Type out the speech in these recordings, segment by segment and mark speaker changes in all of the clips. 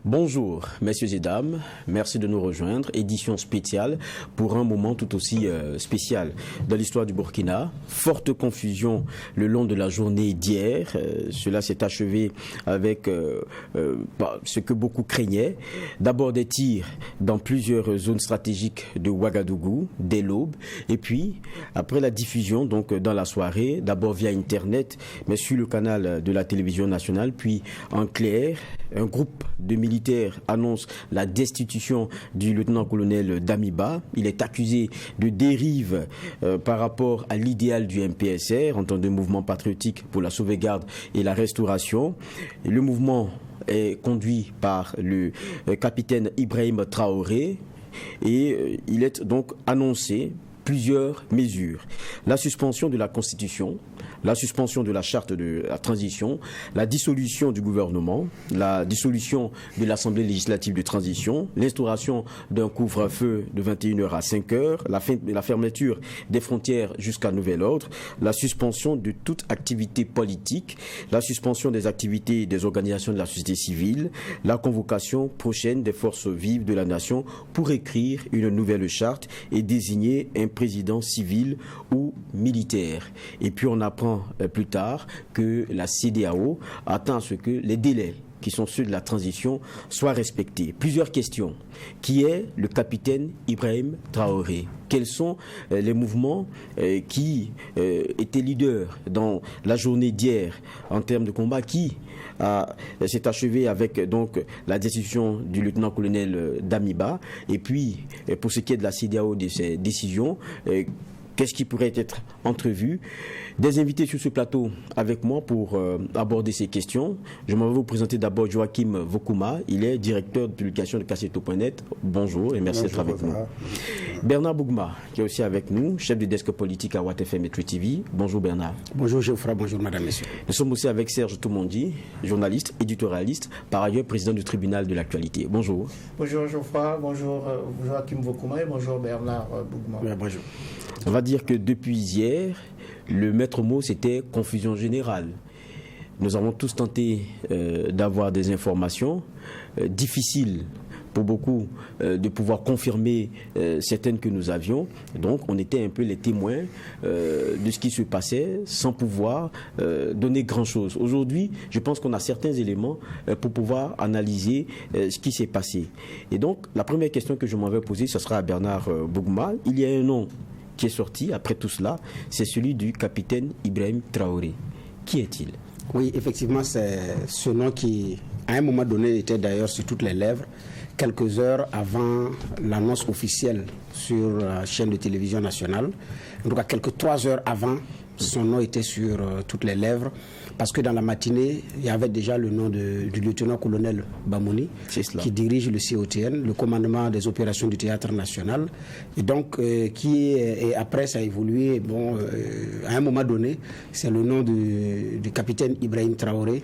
Speaker 1: Bonjour, messieurs et dames, merci de nous rejoindre. Édition spéciale pour un moment tout aussi spécial dans l'histoire du Burkina. Forte confusion le long de la journée d'hier. Cela s'est achevé avec ce que beaucoup craignaient. D'abord des tirs dans plusieurs zones stratégiques de Ouagadougou dès l'aube. Et puis, après la diffusion, donc dans la soirée, d'abord via Internet, mais sur le canal de la télévision nationale, puis en clair, un groupe de militaires annonce la destitution du lieutenant-colonel Damiba. Il est accusé de dérive par rapport à l'idéal du MPSR, en tant que mouvement patriotique pour la sauvegarde et la restauration. Et le mouvement est conduit par le capitaine Ibrahim Traoré et il est donc annoncé plusieurs mesures. La suspension de la Constitution, la suspension de la charte de la transition, la dissolution du gouvernement, la dissolution de l'Assemblée législative de transition, l'instauration d'un couvre-feu de 21h à 5h, la fermeture des frontières jusqu'à nouvel ordre, la suspension de toute activité politique, la suspension des activités des organisations de la société civile, la convocation prochaine des forces vives de la nation pour écrire une nouvelle charte et désigner un président civil ou militaire. Et puis on apprend plus tard que la CEDEAO attend à ce que les délais qui sont ceux de la transition soient respectés. Plusieurs questions. Qui est le capitaine Ibrahim Traoré? Quels sont les mouvements qui étaient leaders dans la journée d'hier en termes de combat? Qui s'est achevé avec donc la destitution du lieutenant-colonel Damiba? Et puis, pour ce qui est de la CEDEAO, de ses décisions, qu'est-ce qui pourrait être entrevu? Des invités sur ce plateau avec moi pour aborder ces questions. Je m'en vais vous présenter d'abord Joachim Vokuma. Il est directeur de publication de Kasseto.net. Bonjour et merci d'être avec nous. Bernard Bougma, qui est aussi avec nous, chef de desk politique à WattFM et True TV. Bonjour Bernard.
Speaker 2: Bonjour Geoffroy, bonjour madame, messieurs.
Speaker 1: Nous sommes aussi avec Serge Toumondi, journaliste, éditorialiste, par ailleurs président du tribunal de l'actualité. Bonjour.
Speaker 3: Bonjour Geoffroy, bonjour Joachim Vokuma et bonjour Bernard Bougma.
Speaker 2: Ouais, bonjour.
Speaker 1: On va dire que depuis hier, le maître mot, c'était confusion générale. Nous avons tous tenté d'avoir des informations difficiles pour beaucoup de pouvoir confirmer certaines que nous avions. Donc, on était un peu les témoins de ce qui se passait sans pouvoir donner grand-chose. Aujourd'hui, je pense qu'on a certains éléments pour pouvoir analyser ce qui s'est passé. Et donc, la première question que je m'en vais poser, ce sera à Bernard Bougma. Il y a un nom qui est sorti après tout cela, c'est celui du capitaine Ibrahim Traoré. Qui est-il?
Speaker 2: Oui, effectivement, c'est ce nom qui, à un moment donné, était d'ailleurs sur toutes les lèvres, quelques heures avant l'annonce officielle sur la chaîne de télévision nationale. En tout cas, quelques 3 heures avant, son nom était sur toutes les lèvres, parce que dans la matinée, il y avait déjà le nom du lieutenant-colonel Bamouni, qui dirige le COTN, le commandement des opérations du théâtre national, et donc et après ça a évolué, à un moment donné, c'est le nom du capitaine Ibrahim Traoré,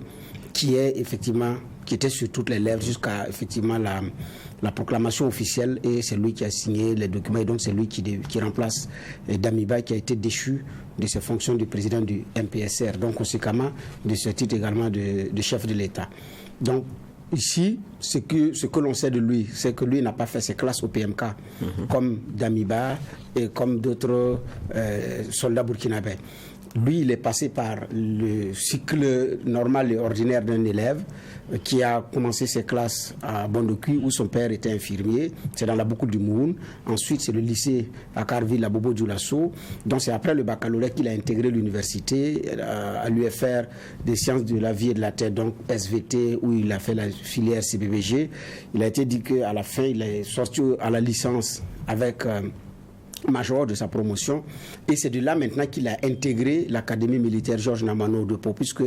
Speaker 2: qui était sur toutes les lèvres jusqu'à effectivement la proclamation officielle, et c'est lui qui a signé les documents, et donc c'est lui qui remplace Damiba, qui a été déchu de ses fonctions de président du MPSR, donc conséquemment de ce titre également de chef de l'État. Donc ici, ce que l'on sait de lui, c'est que lui n'a pas fait ses classes au PMK comme Damiba et comme d'autres soldats burkinabés. Lui, il est passé par le cycle normal et ordinaire d'un élève qui a commencé ses classes à Bondoki, où son père était infirmier. C'est dans la boucle du Mouhoun. Ensuite, c'est le lycée à Carville, à Bobo Dioulasso. Donc, c'est après le baccalauréat qu'il a intégré l'université, à l'UFR des sciences de la vie et de la terre, donc SVT, où il a fait la filière CBBG. Il a été dit qu'à la fin, il est sorti à la licence avec major de sa promotion, et c'est de là maintenant qu'il a intégré l'académie militaire Georges Namano de Pau, puisque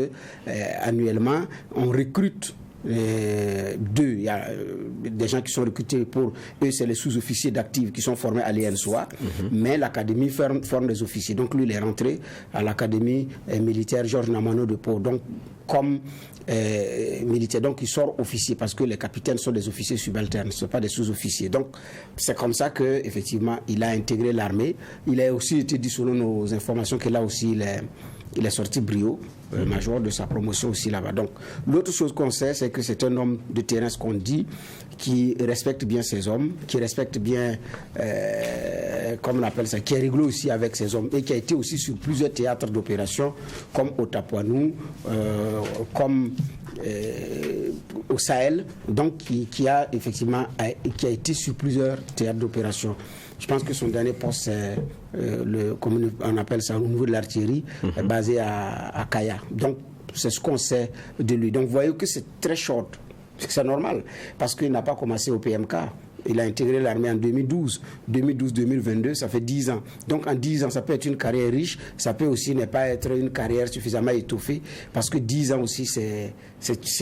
Speaker 2: annuellement on recrute deux. Il y a des gens qui sont recrutés pour eux, c'est les sous-officiers d'actifs qui sont formés à l'ENSOA, mais l'académie forme des officiers. Donc lui, il est rentré à l'académie militaire Georges Namano de Pau. Donc comme militaire. Donc il sort officier parce que les capitaines sont des officiers subalternes, ce ne sont pas des sous-officiers. Donc c'est comme ça qu'effectivement il a intégré l'armée. Il a aussi été dit selon nos informations que là aussi il est sorti brio, major de sa promotion aussi là-bas. Donc l'autre chose qu'on sait, c'est que c'est un homme de terrain, ce qu'on dit, qui respecte bien ses hommes, qui respecte bien, comme on appelle ça, qui est rigolo aussi avec ses hommes et qui a été aussi sur plusieurs théâtres d'opération comme au Tapuanou, comme au Sahel, donc qui a effectivement qui a été sur plusieurs théâtres d'opération. Je pense que son dernier poste, c'est comme on appelle ça, au niveau de l'artillerie, basé à Kaya. Donc, c'est ce qu'on sait de lui. Donc, vous voyez que c'est très short. C'est normal, parce qu'il n'a pas commencé au PMK. Il a intégré l'armée en 2012. 2012-2022, ça fait 10 ans. Donc, en 10 ans, ça peut être une carrière riche, ça peut aussi ne pas être une carrière suffisamment étoffée, parce que 10 ans aussi, c'est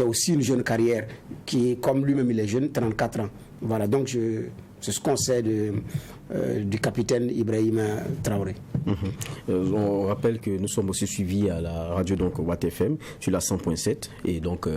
Speaker 2: aussi une jeune carrière, qui, comme lui-même, il est jeune, 34 ans. Voilà, donc c'est ce qu'on sait du capitaine Ibrahim Traoré.
Speaker 1: On rappelle que nous sommes aussi suivis à la radio donc Watt FM sur la 100.7 et donc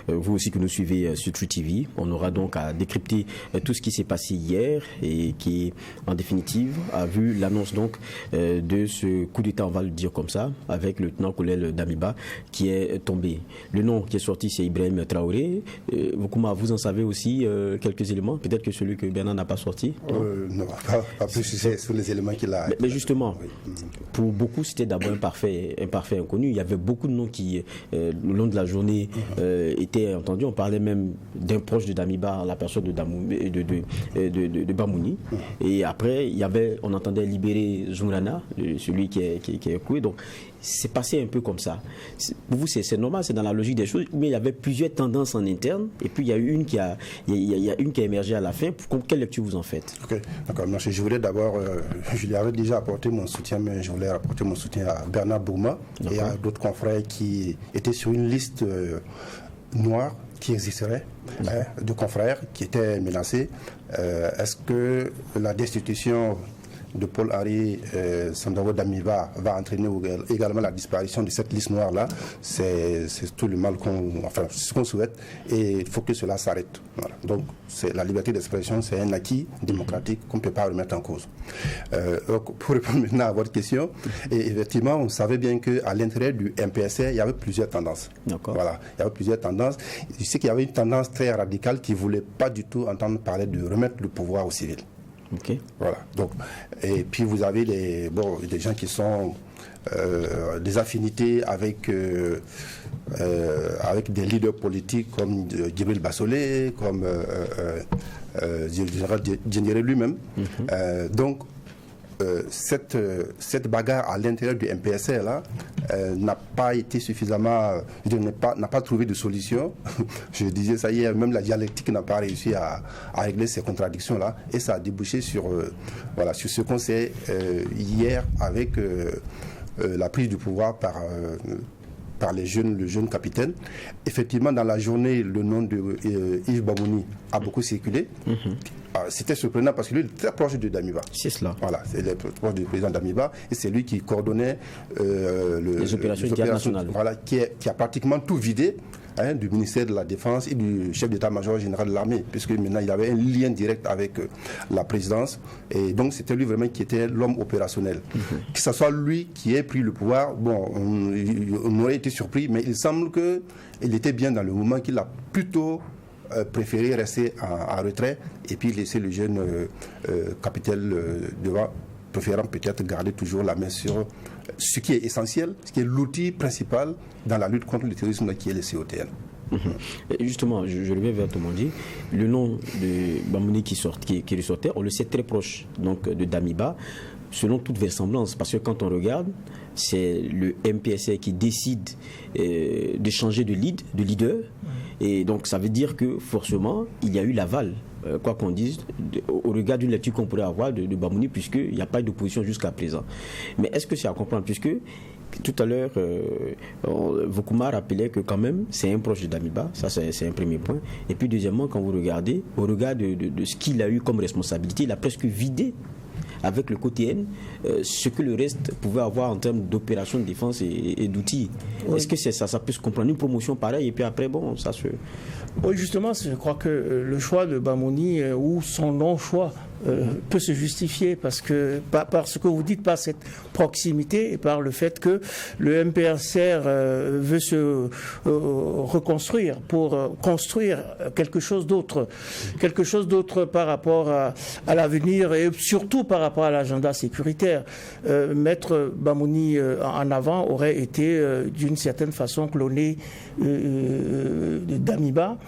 Speaker 1: vous aussi que nous suivez sur True TV, on aura donc à décrypter tout ce qui s'est passé hier et qui en définitive a vu l'annonce donc de ce coup d'état, on va le dire comme ça, avec le lieutenant-colonel Damiba qui est tombé. Le nom qui est sorti c'est Ibrahim Traoré. Vous en savez aussi quelques éléments, peut-être que celui que Bernard n'a pas sorti.
Speaker 4: Non, pas plus sur les éléments qu'il a.
Speaker 1: Mais justement, pour beaucoup, c'était d'abord un parfait inconnu. Il y avait beaucoup de noms qui, le long de la journée, étaient entendus. On parlait même d'un proche de Damiba, la personne de Bamouni. Et après, on entendait libérer Zumrana, celui qui est coué. Donc, c'est passé un peu comme ça. Pour vous, c'est normal, c'est dans la logique des choses, mais il y avait plusieurs tendances en interne, et puis il y a eu une qui a émergé à la fin. Quelle lecture vous en faites?
Speaker 4: Ok, d'accord. Merci. Je voulais d'abord, je lui avais déjà apporté mon soutien, mais je voulais apporter mon soutien à Bernard Bourma et à d'autres confrères qui étaient sur une liste noire qui existerait, de confrères qui étaient menacés. Est-ce que la destitution de Paul-Henri Sandaogo Damiba va entraîner également la disparition de cette liste noire-là? C'est tout le mal ce qu'on souhaite, et il faut que cela s'arrête. Voilà. Donc, la liberté d'expression, c'est un acquis démocratique qu'on ne peut pas remettre en cause. Pour répondre maintenant à votre question, et effectivement, on savait bien qu'à l'intérieur du MPSR, il y avait plusieurs tendances. Voilà, il y avait plusieurs tendances. Je sais qu'il y avait une tendance très radicale qui ne voulait pas du tout entendre parler de remettre le pouvoir aux civils.
Speaker 1: Okay.
Speaker 4: Voilà. Donc, et puis vous avez des gens qui sont des affinités avec des leaders politiques comme Djibril Bassolé, comme le général Djendéré lui-même. Donc, cette bagarre à l'intérieur du MPSR là n'a pas été suffisamment, n'a pas trouvé de solution. Je disais ça hier, même la dialectique n'a pas réussi à régler ces contradictions là, et ça a débouché sur sur ce qu'on sait hier avec la prise du pouvoir par le jeune capitaine. Effectivement, dans la journée, le nom de Yves Bamouni a beaucoup circulé. C'était surprenant parce que lui, il est très proche de Damiba.
Speaker 1: C'est cela.
Speaker 4: Voilà, c'est le proche du président Damiba, et c'est lui qui coordonnait
Speaker 1: les opérations internationales.
Speaker 4: Voilà, qui a pratiquement tout vidé du ministère de la Défense et du chef d'état-major général de l'armée, puisque maintenant il avait un lien direct avec la présidence, et donc c'était lui vraiment qui était l'homme opérationnel. Que ce soit lui qui ait pris le pouvoir, bon, on aurait été surpris, mais il semble qu'il était bien dans le moment, qu'il a plutôt préféré rester en retrait et puis laisser le jeune capitaine devant, préférant peut-être garder toujours la main sur ce qui est essentiel, ce qui est l'outil principal dans la lutte contre le terrorisme, qui est le COTN.
Speaker 1: Justement, je reviens vers Tomondi. Le nom de Bamouni qui ressortait, on le sait très proche donc, de Damiba, selon toute vraisemblance, parce que quand on regarde, c'est le MPSR qui décide de changer de leader, et donc ça veut dire que forcément il y a eu l'aval, quoi qu'on dise, au regard d'une lecture qu'on pourrait avoir de Bamouni, puisqu'il n'y a pas eu d'opposition jusqu'à présent. Mais est-ce que c'est à comprendre, puisque tout à l'heure, Voukouma rappelait que quand même, c'est un proche de Damiba, ça c'est un premier point. Et puis deuxièmement, quand vous regardez, au regard de ce qu'il a eu comme responsabilité, il a presque vidé avec le côté N, ce que le reste pouvait avoir en termes d'opérations de défense et d'outils. Oui. Est-ce que c'est ça peut se comprendre, une promotion pareille, et puis après, bon, ça se...
Speaker 3: Oui, justement, je crois que le choix de Bamoni ou son non-choix peut se justifier parce que vous dites, par cette proximité et par le fait que le MPSR veut se reconstruire pour construire quelque chose d'autre par rapport à l'avenir et surtout par rapport à l'agenda sécuritaire. Mettre Bamoni en avant aurait été d'une certaine façon cloné d'Amiba.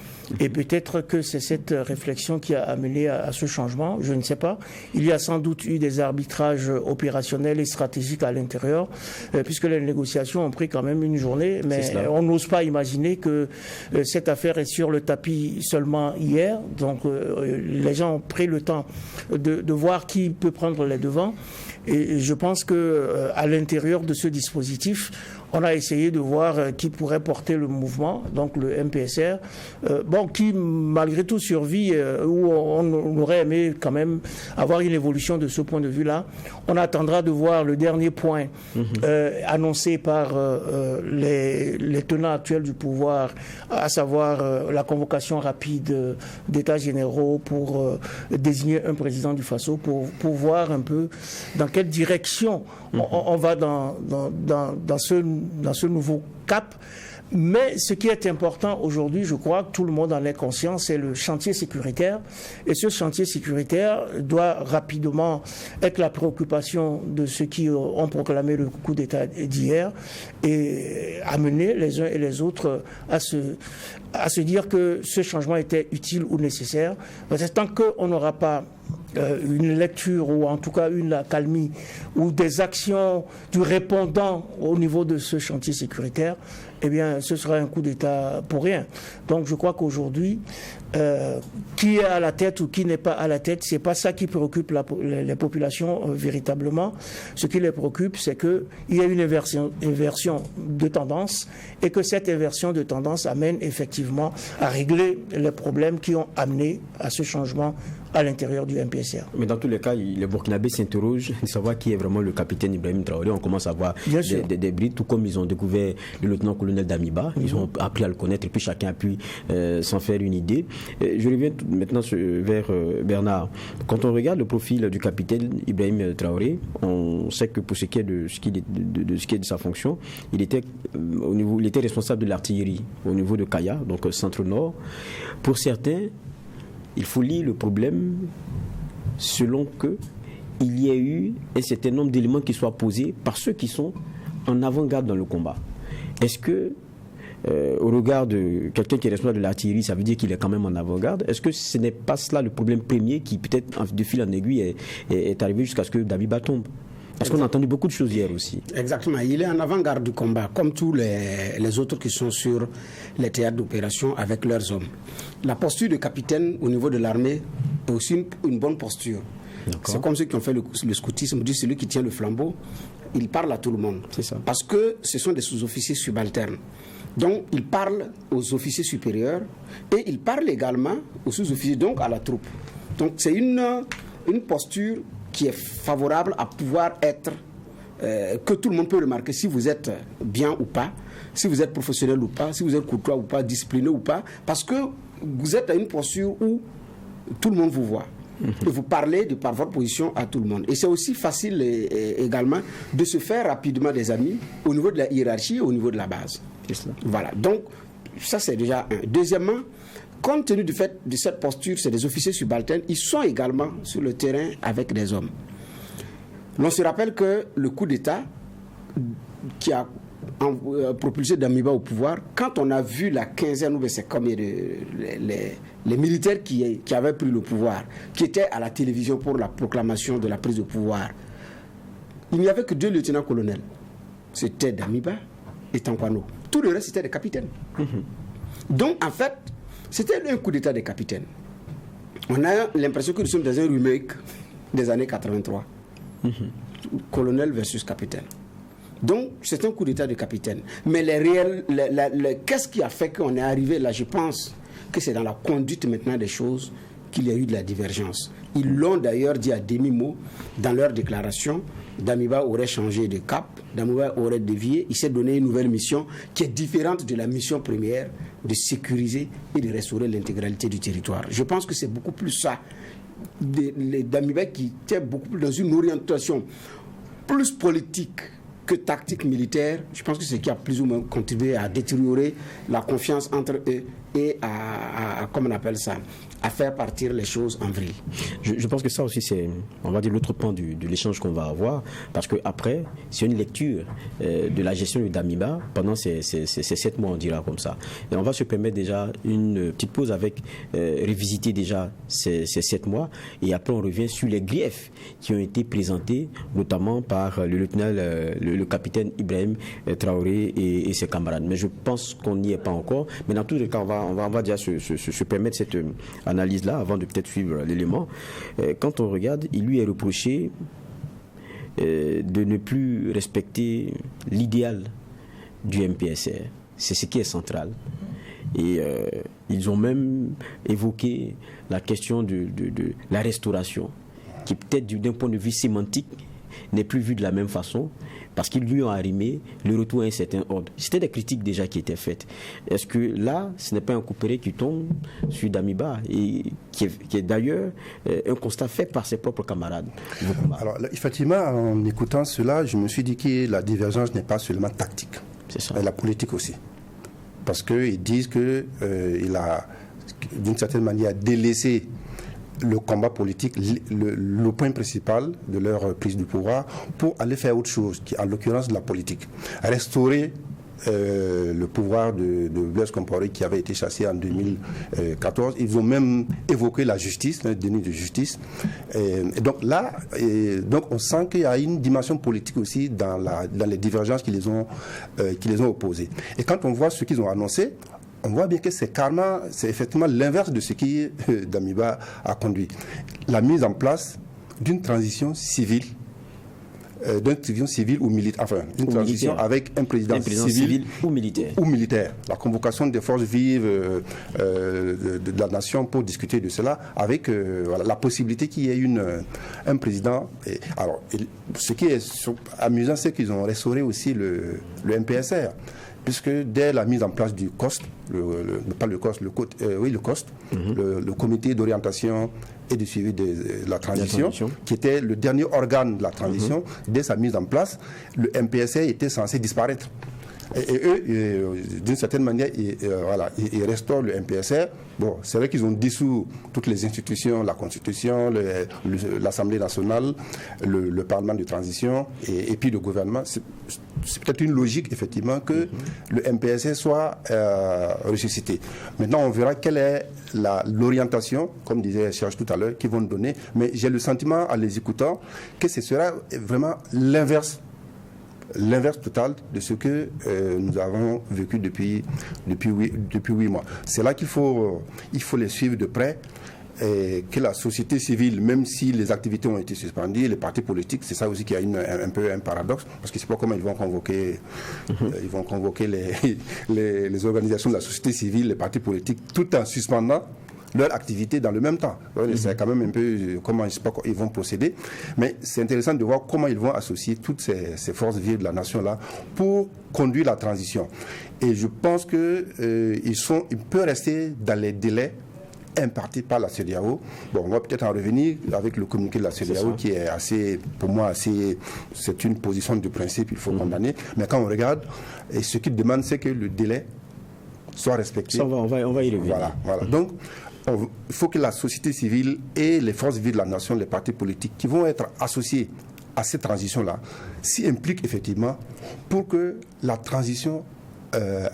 Speaker 3: Et peut-être que c'est cette réflexion qui a amené à ce changement, je ne sais pas. Il y a sans doute eu des arbitrages opérationnels et stratégiques à l'intérieur, puisque les négociations ont pris quand même une journée, mais on n'ose pas imaginer que cette affaire est sur le tapis seulement hier. Donc les gens ont pris le temps de voir qui peut prendre les devants. Et je pense que à l'intérieur de ce dispositif, on a essayé de voir qui pourrait porter le mouvement, donc le MPSR, qui malgré tout survit, où on aurait aimé quand même avoir une évolution de ce point de vue-là. On attendra de voir le dernier point annoncé par les tenants actuels du pouvoir, à savoir la convocation rapide d'états généraux pour désigner un président du Faso, pour voir un peu dans quelle direction on va dans ce nouveau cap. Mais ce qui est important aujourd'hui, je crois que tout le monde en est conscient, c'est le chantier sécuritaire. Et ce chantier sécuritaire doit rapidement être la préoccupation de ceux qui ont proclamé le coup d'État d'hier et amener les uns et les autres à se dire que ce changement était utile ou nécessaire. Parce que tant qu'on n'aura pas une lecture ou en tout cas une accalmie ou des actions du répondant au niveau de ce chantier sécuritaire, eh bien ce sera un coup d'État pour rien. Donc je crois qu'aujourd'hui, qui est à la tête ou qui n'est pas à la tête, c'est pas ça qui préoccupe les populations véritablement. Ce qui les préoccupe, c'est qu'il y a une inversion de tendance et que cette inversion de tendance amène effectivement à régler les problèmes qui ont amené à ce changement à l'intérieur du MPSR.
Speaker 1: Mais dans tous les cas, les Burkinabés s'interrogent de savoir qui est vraiment le capitaine Ibrahim Traoré. On commence à voir des brides, tout comme ils ont découvert le lieutenant-colonel d'Amiba. Ils ont appris à le connaître et puis chacun a pu s'en faire une idée. Je reviens maintenant vers Bernard. Quand on regarde le profil du capitaine Ibrahim Traoré, on sait que pour ce qui est de sa fonction, il était responsable de l'artillerie au niveau de Kaya, donc centre-nord. Pour certains, il faut lire le problème selon qu'il y ait eu un certain nombre d'éléments qui soient posés par ceux qui sont en avant-garde dans le combat. Est-ce que, au regard de quelqu'un qui est responsable de l'artillerie, ça veut dire qu'il est quand même en avant-garde? Est-ce que ce n'est pas cela le problème premier qui, peut-être, de fil en aiguille, est arrivé jusqu'à ce que Damiba tombe? Parce qu'on a entendu beaucoup de choses hier aussi.
Speaker 2: Exactement. Il est en avant-garde du combat, comme tous les autres qui sont sur les théâtres d'opération avec leurs hommes. La posture de capitaine au niveau de l'armée est aussi une bonne posture. C'est comme ceux qui ont fait le scoutisme, dit celui qui tient le flambeau, il parle à tout le monde.
Speaker 1: C'est ça.
Speaker 2: Parce que ce sont des sous-officiers subalternes. Donc, il parle aux officiers supérieurs et il parle également aux sous-officiers, donc à la troupe. Donc, c'est une posture qui est favorable à pouvoir être, que tout le monde peut remarquer si vous êtes bien ou pas, si vous êtes professionnel ou pas, si vous êtes courtois ou pas, discipliné ou pas, parce que vous êtes à une posture où tout le monde vous voit. Et vous parlez par votre position à tout le monde. Et c'est aussi facile également de se faire rapidement des amis au niveau de la hiérarchie et au niveau de la base. Voilà, donc ça c'est déjà un. Deuxièmement, compte tenu du fait de cette posture, c'est des officiers subalternes, ils sont également sur le terrain avec des hommes. On se rappelle que le coup d'État qui a propulsé Damiba au pouvoir, quand on a vu la quinzaine, c'est comme les militaires qui avaient pris le pouvoir, qui étaient à la télévision pour la proclamation de la prise de pouvoir, il n'y avait que 2 lieutenants-colonels. C'était Damiba et Tankwano. Tout le reste, c'était des capitaines. Donc, en fait, c'était un coup d'État des capitaines. On a l'impression que nous sommes dans un remake des années 83. Colonel versus capitaine. Donc, c'est un coup d'État de capitaine. Mais qu'est-ce qui a fait qu'on est arrivé là? Je pense que c'est dans la conduite maintenant des choses qu'il y a eu de la divergence. Ils l'ont d'ailleurs dit à demi-mot dans leur déclaration. Damiba aurait changé de cap, Damiba aurait dévié, il s'est donné une nouvelle mission qui est différente de la mission première de sécuriser et de restaurer l'intégralité du territoire. Je pense que c'est beaucoup plus ça. Damiba qui était beaucoup plus dans une orientation plus politique que tactique militaire, je pense que c'est ce qui a plus ou moins contribué à détériorer la confiance entre eux et à comment on appelle ça, à faire partir les choses en vrille.
Speaker 1: Je pense que ça aussi, c'est, on va dire, l'autre point de l'échange qu'on va avoir, parce qu'après, c'est une lecture de la gestion du Damiba pendant ces 7 mois, on dira comme ça. Et on va se permettre déjà une petite pause avec revisiter déjà ces 7 mois, et après on revient sur les griefs qui ont été présentés, notamment par le lieutenant, le capitaine Ibrahim Traoré et ses camarades. Mais je pense qu'on n'y est pas encore. Mais dans tous les cas, on va déjà se permettre cette analyse-là avant de peut-être suivre l'élément. Quand on regarde, il lui est reproché de ne plus respecter l'idéal du MPSR. C'est ce qui est central. Et ils ont même évoqué la question de la restauration, qui peut-être d'un point de vue sémantique n'est plus vue de la même façon, parce qu'ils lui ont arrimé le retour à un certain ordre. C'était des critiques déjà qui étaient faites. Est-ce que là, ce n'est pas un couperet qui tombe sur Damiba, et qui est d'ailleurs un constat fait par ses propres camarades?
Speaker 4: Alors, effectivement, en écoutant cela, je me suis dit que la divergence n'est pas seulement tactique, mais la politique aussi. Parce qu'ils disent qu'il a, d'une certaine manière, délaissé le combat politique, le point principal de leur prise du pouvoir, pour aller faire autre chose, qui en l'occurrence de la politique. Restaurer le pouvoir de Blaise Compaoré qui avait été chassé en 2014. Ils ont même évoqué la justice, un déni de justice. Et donc là, on sent qu'il y a une dimension politique aussi dans les divergences qui les ont opposées. Et quand on voit ce qu'ils ont annoncé, on voit bien que c'est effectivement l'inverse de ce qui Damiba a conduit. La mise en place d'une transition civile, ou militaire, enfin, une transition avec un président civil
Speaker 1: ou militaire.
Speaker 4: La convocation des forces vives de la nation pour discuter de cela, avec la possibilité qu'il y ait un président. Alors, ce qui est amusant, c'est qu'ils ont restauré aussi le MPSR. Puisque dès la mise en place du COST, le comité d'orientation et de suivi de la transition, qui était le dernier organe de la transition, dès sa mise en place, le MPSR était censé disparaître. Et eux, d'une certaine manière, ils restaurent le MPSR. Bon, c'est vrai qu'ils ont dissous toutes les institutions, la Constitution, l'Assemblée nationale, le Parlement de transition et puis le gouvernement. C'est peut-être une logique, effectivement, que le MPSR soit ressuscité. Maintenant, on verra quelle est l'orientation, comme disait Serge tout à l'heure, qu'ils vont donner. Mais j'ai le sentiment, en les écoutant, que ce sera vraiment l'inverse total de ce que nous avons vécu depuis 8 mois. C'est là qu'il faut les suivre de près, et que la société civile, même si les activités ont été suspendues, les partis politiques, c'est ça aussi qui a un peu un paradoxe, parce que c'est pas comment ils vont convoquer, les organisations de la société civile, les partis politiques, tout en suspendant leur activité dans le même temps. C'est quand même un peu comment ils vont procéder. Mais c'est intéressant de voir comment ils vont associer toutes ces forces vives de la nation-là pour conduire la transition. Et je pense qu'ils peuvent rester dans les délais impartis par la CEDEAO. Bon, on va peut-être en revenir avec le communiqué de la CEDEAO qui est pour moi c'est une position de principe, il faut condamner. Mais quand on regarde, et ce qu'ils demandent, c'est que le délai soit respecté.
Speaker 1: Ça, on va y revenir.
Speaker 4: Voilà. Donc, il faut que la société civile et les forces vives de la nation, les partis politiques qui vont être associés à cette transition-là, s'y impliquent effectivement pour que la transition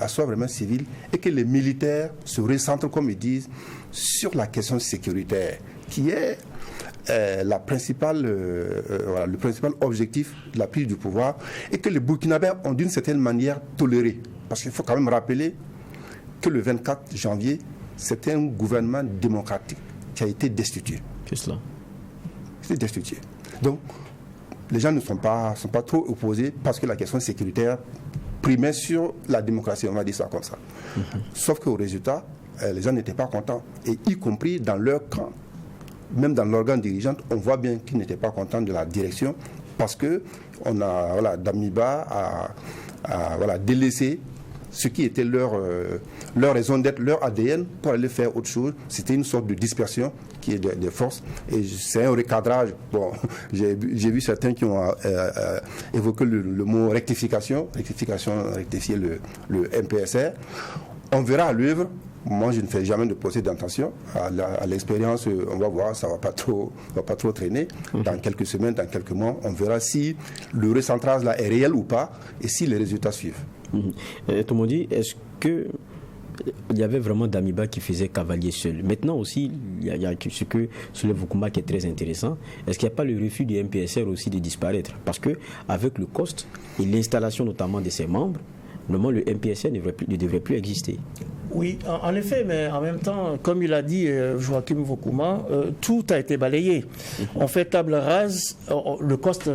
Speaker 4: soit vraiment civile et que les militaires se recentrent, comme ils disent, sur la question sécuritaire, qui est le principal objectif de la prise du pouvoir, et que les Burkinabés ont d'une certaine manière toléré. Parce qu'il faut quand même rappeler que le 24 janvier, c'est un gouvernement démocratique qui a été destitué.
Speaker 1: Qu'est-ce cela?
Speaker 4: C'est destitué. Donc, les gens ne sont pas trop opposés parce que la question sécuritaire primait sur la démocratie, on va dire ça comme ça. Sauf qu'au résultat, les gens n'étaient pas contents, et y compris dans leur camp, même dans l'organe dirigeant, on voit bien qu'ils n'étaient pas contents de la direction parce que Damiba a délaissé ce qui était leur raison d'être, leur ADN, pour aller faire autre chose. C'était une sorte de dispersion qui est des forces. Et c'est un recadrage. Bon, j'ai vu certains qui ont évoqué le mot rectification, rectifier le MPSR. On verra à l'œuvre. Moi, je ne fais jamais de procès d'intention. À l'expérience, on va voir, ça ne va pas trop traîner. Dans quelques semaines, dans quelques mois, on verra si le recentrage là est réel ou pas et si les résultats suivent.
Speaker 1: Tomodi, est-ce que il y avait vraiment Damiba qui faisait cavalier seul? Maintenant aussi, il y a ce que soulève Vukuma qui est très intéressant. Est-ce qu'il n'y a pas le refus du MPSR aussi de disparaître? Parce que avec le cost et l'installation notamment de ses membres, normalement le MPSR ne devrait plus exister.
Speaker 3: Oui, en effet, mais en même temps, comme il a dit Joachim Vukuma, tout a été balayé. On fait table rase, le cost,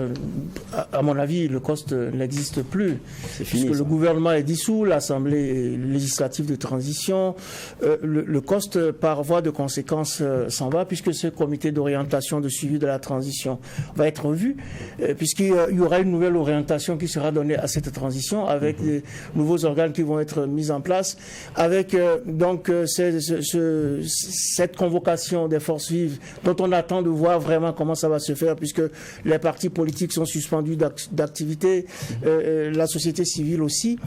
Speaker 3: à mon avis, le cost n'existe plus. Puisque le gouvernement est dissous, l'Assemblée législative de transition, le cost par voie de conséquence s'en va, puisque ce comité d'orientation de suivi de la transition va être revu, puisqu'il y aura une nouvelle orientation qui sera donnée à cette transition, avec des nouveaux organes qui vont être mis en place, avec donc cette convocation des forces vives dont on attend de voir vraiment comment ça va se faire, puisque les partis politiques sont suspendus d'activité, la société civile aussi.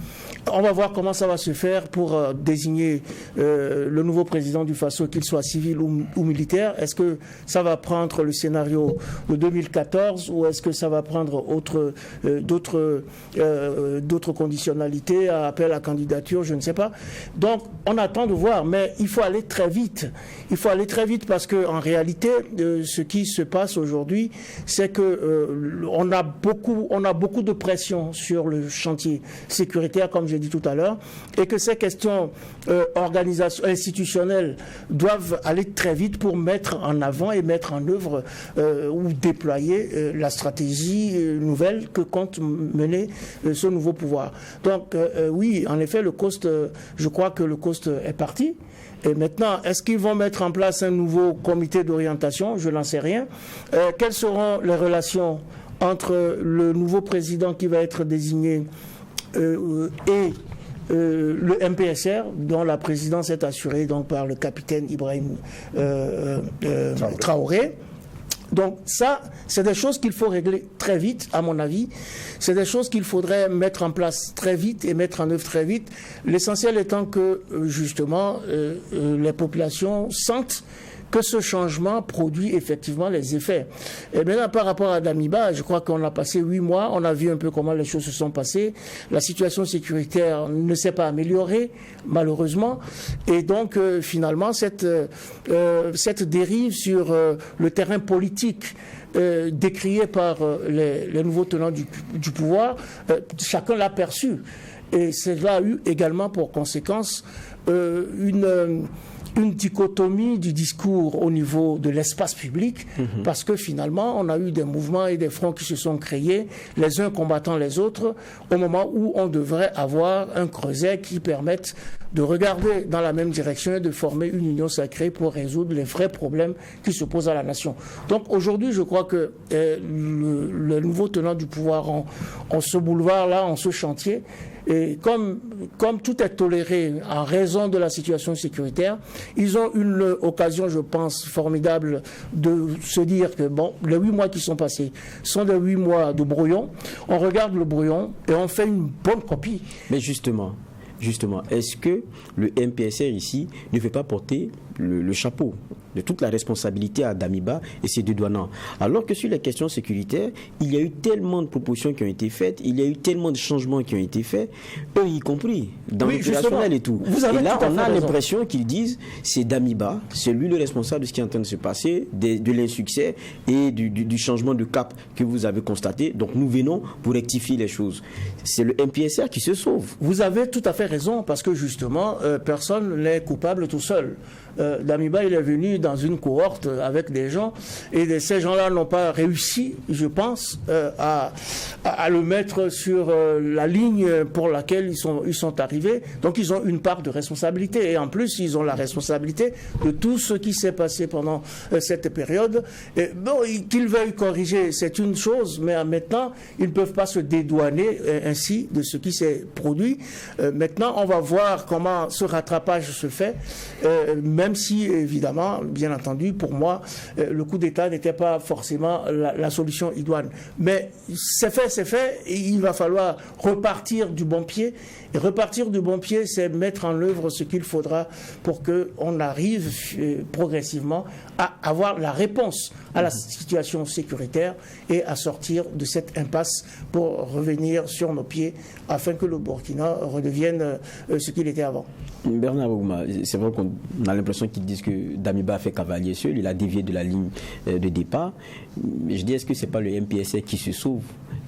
Speaker 3: On va voir comment ça va se faire pour désigner le nouveau président du Faso, qu'il soit civil ou militaire. Est-ce que ça va prendre le scénario de 2014 ou est-ce que ça va prendre d'autres conditionnalités, appel à candidature, je ne sais pas. Donc on attend de voir, mais il faut aller très vite. Il faut aller très vite parce qu'en réalité, ce qui se passe aujourd'hui, c'est que on a beaucoup de pression sur le chantier sécuritaire, comme j'ai dit tout à l'heure, et que ces questions institutionnelles doivent aller très vite pour mettre en avant et mettre en œuvre ou déployer la stratégie nouvelle que compte mener ce nouveau pouvoir. Donc oui, en effet, le cost, je crois que le cost est parti. Et maintenant, est-ce qu'ils vont mettre en place un nouveau comité d'orientation? Je n'en sais rien. Quelles seront les relations entre le nouveau président qui va être désigné et le MPSR, dont la présidence est assurée donc, par le capitaine Ibrahim Traoré? Donc ça, c'est des choses qu'il faut régler très vite, à mon avis. C'est des choses qu'il faudrait mettre en place très vite et mettre en œuvre très vite. L'essentiel étant que, justement, les populations sentent que ce changement produit effectivement les effets. Et maintenant, par rapport à Damiba, je crois qu'on a passé 8 mois, on a vu un peu comment les choses se sont passées. La situation sécuritaire ne s'est pas améliorée, malheureusement. Et donc, finalement, cette dérive sur le terrain politique décriée par les nouveaux tenants du pouvoir, chacun l'a perçu. Et cela a eu également pour conséquence une dichotomie du discours au niveau de l'espace public, parce que finalement, on a eu des mouvements et des fronts qui se sont créés, les uns combattant les autres, au moment où on devrait avoir un creuset qui permette de regarder dans la même direction et de former une union sacrée pour résoudre les vrais problèmes qui se posent à la nation. Donc aujourd'hui, je crois que le nouveau tenant du pouvoir en ce boulevard-là, en ce chantier, et comme tout est toléré en raison de la situation sécuritaire, ils ont une occasion, je pense, formidable de se dire que bon, les 8 mois qui sont passés sont des 8 mois de brouillon. On regarde le brouillon et on fait une bonne copie.
Speaker 1: Mais justement, est-ce que le MPSR ici ne fait pas porter le chapeau de toute la responsabilité à Damiba et ses dédouanants? Alors que sur les questions sécuritaires, il y a eu tellement de propositions qui ont été faites, il y a eu tellement de changements qui ont été faits, eux y compris, dans l'opérationnel et tout. Et là, on a l'impression qu'ils disent c'est Damiba, c'est lui le responsable de ce qui est en train de se passer, de l'insuccès et du changement de cap que vous avez constaté. Donc nous venons pour rectifier les choses. C'est le MPSR qui se sauve.
Speaker 3: Vous avez tout à fait raison, parce que justement, personne n'est coupable tout seul. Damiba, il est venu dans une cohorte avec des gens, et ces gens-là n'ont pas réussi, je pense, à le mettre sur la ligne pour laquelle ils sont arrivés. Donc ils ont une part de responsabilité, et en plus ils ont la responsabilité de tout ce qui s'est passé pendant cette période. Et bon, qu'ils veuillent corriger, c'est une chose, mais maintenant ils ne peuvent pas se dédouaner ainsi de ce qui s'est produit. Maintenant, on va voir comment ce rattrapage se fait, même si, évidemment, bien entendu, pour moi, le coup d'État n'était pas forcément la solution idoine. Mais c'est fait, et il va falloir repartir du bon pied. Et repartir du bon pied, c'est mettre en œuvre ce qu'il faudra pour qu'on arrive progressivement à avoir la réponse à la situation sécuritaire et à sortir de cette impasse pour revenir sur nos pieds afin que le Burkina redevienne ce qu'il était avant.
Speaker 1: Bernard Bouma, c'est vrai qu'on a l'impression qu'ils disent que Damiba a fait cavalier seul, il a dévié de la ligne de départ. Mais je dis, est-ce que ce n'est pas le MPSR qui se sauve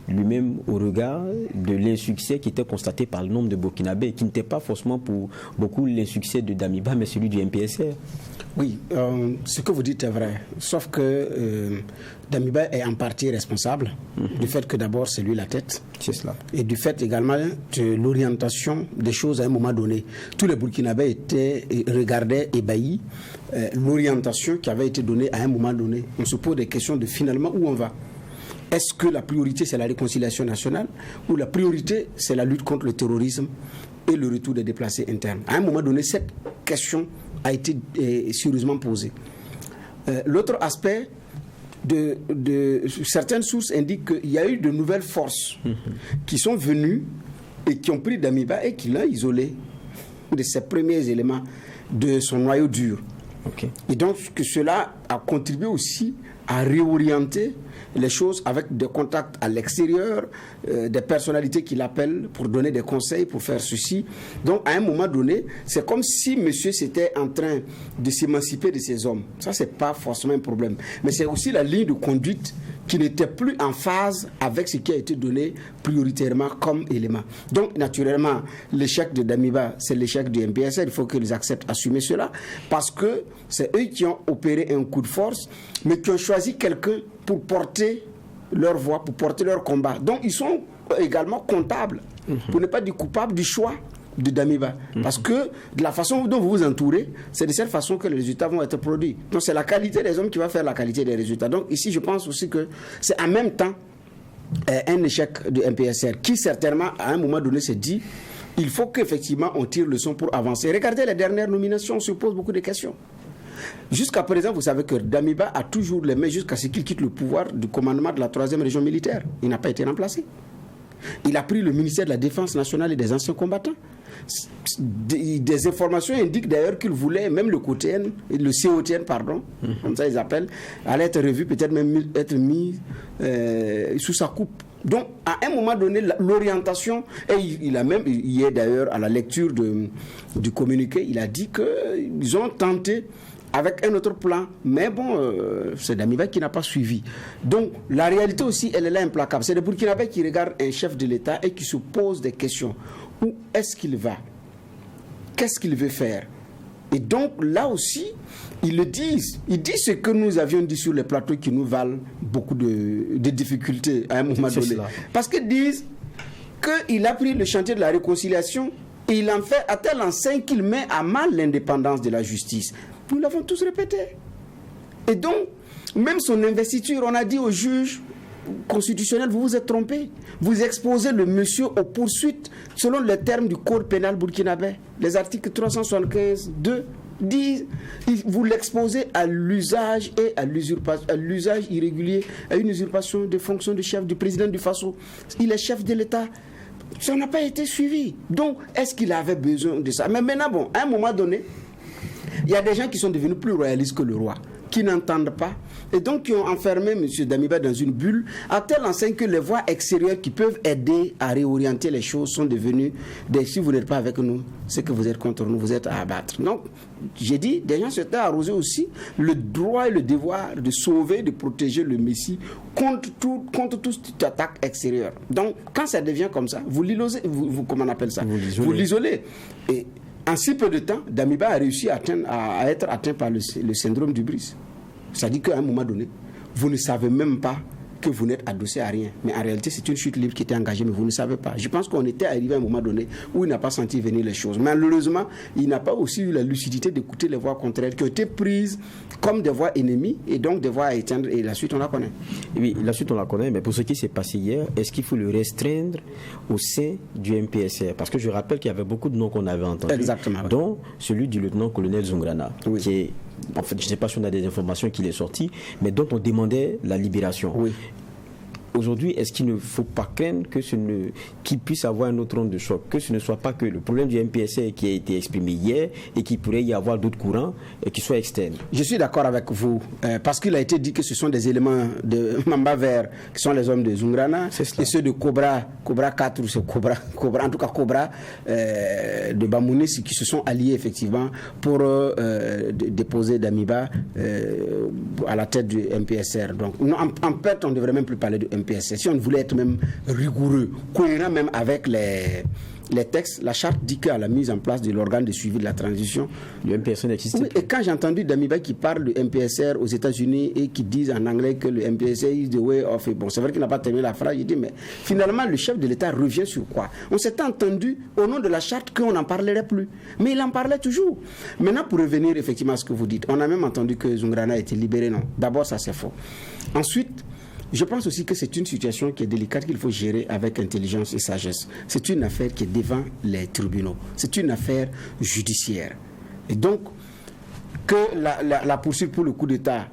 Speaker 1: lui-même au regard de l'insuccès qui était constaté par le nombre de Burkinabés, qui n'était pas forcément pour beaucoup l'insuccès de Damiba, mais celui du MPSR?
Speaker 2: Oui, ce que vous dites est vrai, sauf que Damiba est en partie responsable du fait que d'abord c'est lui la tête.
Speaker 1: C'est cela.
Speaker 2: Et du fait également de l'orientation des choses à un moment donné. Tous les Burkinabés regardaient ébahis l'orientation qui avait été donnée à un moment donné. On se pose des questions de finalement où on va. Est-ce que la priorité c'est la réconciliation nationale ou la priorité c'est la lutte contre le terrorisme et le retour des déplacés internes? À un moment donné, cette question a été sérieusement posée. L'autre aspect, certaines sources indiquent qu'il y a eu de nouvelles forces qui sont venues et qui ont pris Damiba et qui l'ont isolé de ses premiers éléments de son noyau dur. Okay. Et donc que cela a contribué aussi à réorienter les choses avec des contacts à l'extérieur, des personnalités qui l'appellent pour donner des conseils, pour faire ceci. Donc à un moment donné, c'est comme si monsieur c'était en train de s'émanciper de ces hommes. Ça, c'est pas forcément un problème. Mais c'est aussi la ligne de conduite qui n'était plus en phase avec ce qui a été donné prioritairement comme élément. Donc naturellement, l'échec de Damiba, c'est l'échec du MPSR. Il faut qu'ils acceptent d'assumer cela, parce que c'est eux qui ont opéré un coup de force, mais qui ont choisi quelqu'un pour porter leur voix, pour porter leur combat. Donc ils sont également comptables, pour ne pas dire coupables du choix de Damiba. Parce que de la façon dont vous vous entourez, c'est de cette façon que les résultats vont être produits. Donc c'est la qualité des hommes qui va faire la qualité des résultats. Donc ici, je pense aussi que c'est en même temps un échec du MPSR qui certainement, à un moment donné, s'est dit il faut qu'effectivement on tire le son pour avancer. Regardez les dernières nominations, on se pose beaucoup de questions. Jusqu'à présent, vous savez que Damiba a toujours les mains jusqu'à ce qu'il quitte le pouvoir du commandement de la 3e région militaire. Il n'a pas été remplacé. Il a pris le ministère de la Défense nationale et des anciens combattants. Des informations indiquent d'ailleurs qu'il voulait, même le COTN, comme ça ils appellent, allait être revu, peut-être même être mis sous sa coupe. Donc, à un moment donné, l'orientation, et il a même, hier d'ailleurs, à la lecture du communiqué, il a dit qu'ils ont tenté avec un autre plan, mais bon, c'est Damiba qui n'a pas suivi. Donc, la réalité aussi, elle est là implacable. C'est les Burkinabés qui regardent un chef de l'État et qui se posent des questions. Où est-ce qu'il va? Qu'est-ce qu'il veut faire? Et donc, là aussi, ils le disent. Ils disent ce que nous avions dit sur les plateaux qui nous valent beaucoup de difficultés à un moment donné. Parce qu'ils disent qu'il a pris le chantier de la réconciliation et il en fait à tel enseigne qu'il met à mal l'indépendance de la justice. Nous l'avons tous répété. Et donc, même son investiture, on a dit au juge constitutionnel, vous vous êtes trompé. Vous exposez le monsieur aux poursuites selon les termes du code pénal burkinabé. Les articles 375-2 disent, vous l'exposez à l'usage et à l'usage irrégulier, à une usurpation de fonction de chef du président du Faso. Il est chef de l'État. Ça n'a pas été suivi. Donc, est-ce qu'il avait besoin de ça? Mais maintenant, bon, à un moment donné, il y a des gens qui sont devenus plus royalistes que le roi. qui n'entendent pas, et donc qui ont enfermé M. Damiba dans une bulle, à telle enseigne que les voies extérieures qui peuvent aider à réorienter les choses sont devenues si vous n'êtes pas avec nous, c'est que vous êtes contre nous, vous êtes à abattre. Donc, j'ai dit, des gens s'étaient arrosés aussi le droit et le devoir de sauver, de protéger le Messie contre toute attaque extérieure. Donc, quand ça devient comme ça, vous comment on appelle ça? Vous l'isolez. Et en si peu de temps, Damiba a réussi à être atteint par le syndrome du bris. C'est-à-dire qu'à un moment donné, vous ne savez même pas que vous n'êtes adossé à rien. Mais en réalité, c'est une chute libre qui était engagée, mais vous ne savez pas. Je pense qu'on était arrivé à un moment donné où il n'a pas senti venir les choses. Malheureusement, il n'a pas aussi eu la lucidité d'écouter les voix contraires qui ont été prises comme des voix ennemies et donc des voix à éteindre. Et la suite, on la connaît.
Speaker 1: Oui, la suite, on la connaît. Mais pour ce qui s'est passé hier, est-ce qu'il faut le restreindre au sein du MPSR? Parce que je rappelle qu'il y avait beaucoup de noms qu'on avait entendus.
Speaker 2: Exactement.
Speaker 1: Dont celui du lieutenant-colonel Zungrana,
Speaker 2: oui.
Speaker 1: Qui est... En fait, je ne sais pas si on a des informations qu'il est sorti, mais dont on demandait la libération.
Speaker 2: Oui.
Speaker 1: Aujourd'hui, est-ce qu'il ne faut pas craindre qu'il puisse avoir un autre onde de choc, que ce ne soit pas que le problème du MPSR qui a été exprimé hier et qu'il pourrait y avoir d'autres courants et qui soient externes?
Speaker 2: Je suis d'accord avec vous, parce qu'il a été dit que ce sont des éléments de Mamba Vert qui sont les hommes de Zungrana et ceux de Cobra 4 ou Cobra, en tout cas Cobra de Bamounis qui se sont alliés effectivement pour déposer Damiba à la tête du MPSR. Donc en fait, on ne devrait même plus parler de MPSR. Si on voulait être même rigoureux, cohérent même avec les textes, la charte dit qu'à la mise en place de l'organe de suivi de la transition,
Speaker 1: le MPSR n'existe
Speaker 2: oui, et quand j'ai entendu Damiba qui parle du MPSR aux États-Unis et qui disent en anglais que le MPSR is the way of it. Bon, c'est vrai qu'il n'a pas terminé la phrase. Il dit, mais finalement, le chef de l'État revient sur quoi? On s'était entendu au nom de la charte qu'on n'en parlerait plus. Mais il en parlait toujours. Maintenant, pour revenir effectivement à ce que vous dites, on a même entendu que Zungrana a été libéré. Non, d'abord, ça c'est faux. Ensuite, je pense aussi que c'est une situation qui est délicate qu'il faut gérer avec intelligence et sagesse. C'est une affaire qui est devant les tribunaux. C'est une affaire judiciaire. Et donc, que la poursuite pour le coup d'État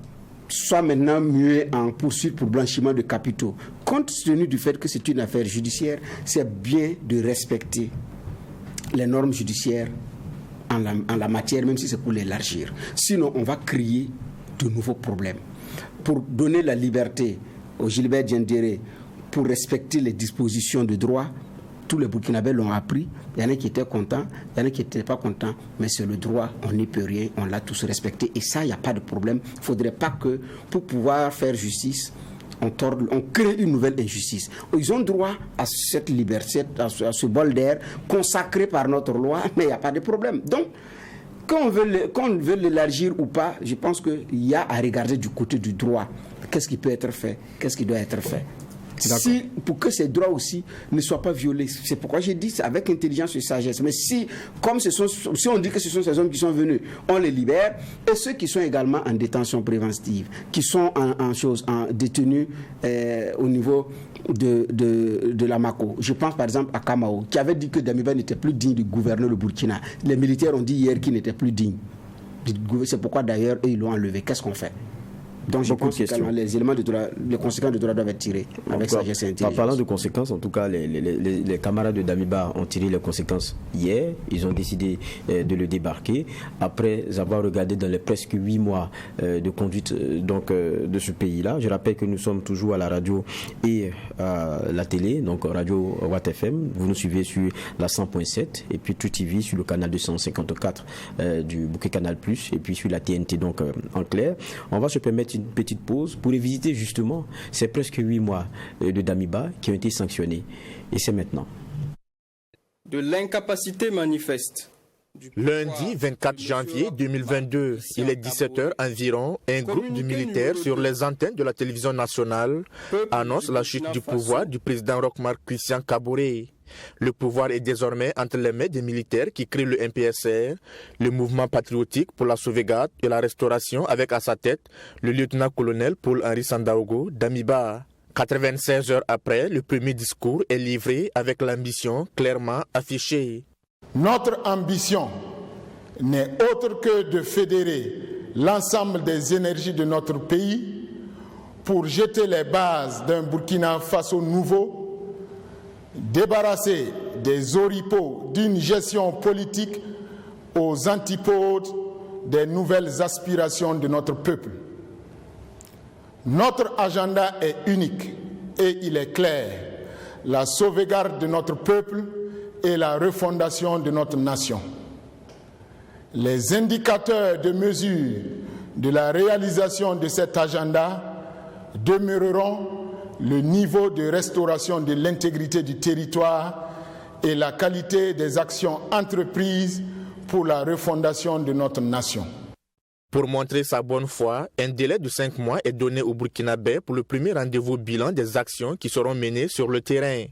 Speaker 2: soit maintenant muée en poursuite pour blanchiment de capitaux, compte tenu du fait que c'est une affaire judiciaire, c'est bien de respecter les normes judiciaires en la matière, même si c'est pour l'élargir. Sinon, on va créer de nouveaux problèmes. Pour donner la liberté au Gilbert Diendéré pour respecter les dispositions de droit, tous les Burkinabés l'ont appris. Il y en a qui étaient contents, il y en a qui n'étaient pas contents, mais c'est le droit, on n'y peut rien, on l'a tous respecté. Et ça, il n'y a pas de problème. Il ne faudrait pas que, pour pouvoir faire justice, on crée une nouvelle injustice. Ils ont droit à cette liberté, à ce bol d'air consacré par notre loi, mais il n'y a pas de problème. Donc, quand on veut l'élargir ou pas, je pense qu'il y a à regarder du côté du droit. Qu'est-ce qui peut être fait? Qu'est-ce qui doit être fait? Pour que ces droits aussi ne soient pas violés. C'est pourquoi j'ai dit avec intelligence et sagesse. Mais si on dit que ce sont ces hommes qui sont venus, on les libère. Et ceux qui sont également en détention préventive, qui sont en détenus au niveau de la Mako. Je pense par exemple à Kamao, qui avait dit que Damiba n'était plus digne de gouverner le Burkina. Les militaires ont dit hier qu'il n'était plus digne. C'est pourquoi d'ailleurs eux, ils l'ont enlevé. Qu'est-ce qu'on fait? Donc je pense que les éléments de droit, les conséquences de droit doivent être tirées avec sagesse et intelligence.
Speaker 1: En parlant de conséquences, en tout cas, les camarades de Damiba ont tiré les conséquences hier. Ils ont décidé de le débarquer après avoir regardé dans les presque 8 mois de conduite de ce pays-là. Je rappelle que nous sommes toujours à la radio et à la télé, donc radio Watt FM. Vous nous suivez sur la 100.7 et puis Tout TV sur le canal 254 du bouquet Canal+, et puis sur la TNT donc en clair. On va se permettre une petite pause pour visiter justement ces presque 8 mois de Damiba qui ont été sanctionnés. Et c'est maintenant.
Speaker 5: De l'incapacité manifeste.
Speaker 6: Lundi 24 janvier 2022, il est 17h environ, un groupe de militaires sur les antennes de la télévision nationale annonce la chute du pouvoir du président Roch-Marc Christian Kaboré. Le pouvoir est désormais entre les mains des militaires qui créent le MPSR, le mouvement patriotique pour la sauvegarde et la restauration avec à sa tête le lieutenant-colonel Paul-Henri Sandaogo Damiba. 96 heures après, le premier discours est livré avec l'ambition clairement affichée.
Speaker 7: Notre ambition n'est autre que de fédérer l'ensemble des énergies de notre pays pour jeter les bases d'un Burkina Faso nouveau, débarrasser des oripeaux d'une gestion politique aux antipodes des nouvelles aspirations de notre peuple. Notre agenda est unique et il est clair. La sauvegarde de notre peuple et la refondation de notre nation. Les indicateurs de mesure de la réalisation de cet agenda demeureront le niveau de restauration de l'intégrité du territoire et la qualité des actions entreprises pour la refondation de notre nation.
Speaker 6: Pour montrer sa bonne foi, un délai de 5 mois est donné au Burkinabé pour le premier rendez-vous bilan des actions qui seront menées sur le terrain.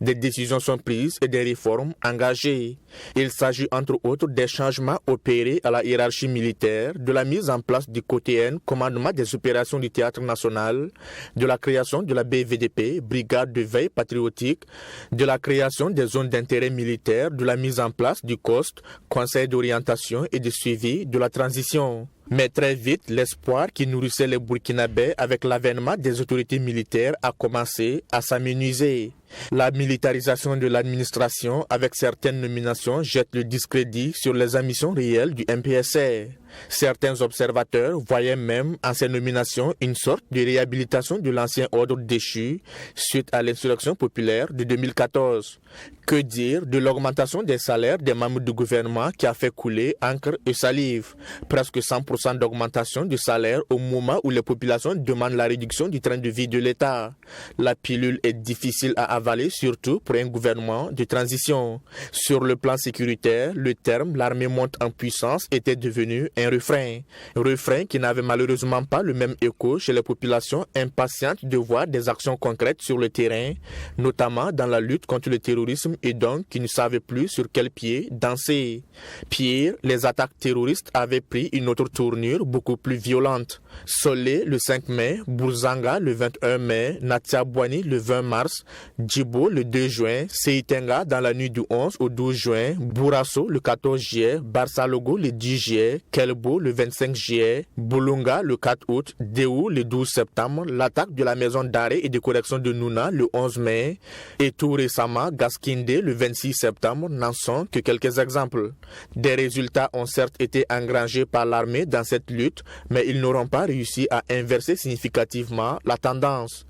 Speaker 6: Des décisions sont prises et des réformes engagées. Il s'agit entre autres des changements opérés à la hiérarchie militaire, de la mise en place du COTN, commandement des opérations du Théâtre national, de la création de la BVDP, Brigade de veille patriotique, de la création des zones d'intérêt militaire, de la mise en place du COST, Conseil d'orientation et de suivi de la transition. Mais très vite, l'espoir qui nourrissait les Burkinabés avec l'avènement des autorités militaires a commencé à s'amenuiser. La militarisation de l'administration avec certaines nominations jette le discrédit sur les ambitions réelles du MPSR. Certains observateurs voyaient même en ces nominations une sorte de réhabilitation de l'ancien ordre déchu suite à l'insurrection populaire de 2014. Que dire de l'augmentation des salaires des membres du gouvernement qui a fait couler encre et salive? Presque 100% d'augmentation du salaire au moment où les populations demandent la réduction du train de vie de l'État. La pilule est difficile à avaler, surtout pour un gouvernement de transition. Sur le plan sécuritaire, le terme « l'armée monte en puissance » était devenu un refrain qui n'avait malheureusement pas le même écho chez les populations impatientes de voir des actions concrètes sur le terrain, notamment dans la lutte contre le terrorisme et donc qui ne savaient plus sur quel pied danser. Pire, les attaques terroristes avaient pris une autre tournure beaucoup plus violente. Solé le 5 mai, Bourzanga le 21 mai, Natiabouani le 20 mars, Djibo le 2 juin, Seitenga dans la nuit du 11 au 12 juin, Bourasso le 14 juillet, Barsalogo le 10 juillet, Kelbo le 25 juillet, Boulunga le 4 août, Déou le 12 septembre, l'attaque de la maison d'arrêt et de correction de Nouna le 11 mai, et tout récemment Gaskinde le 26 septembre n'en sont que quelques exemples. Des résultats ont certes été engrangés par l'armée dans cette lutte, mais ils n'auront pas réussi à inverser significativement la tendance.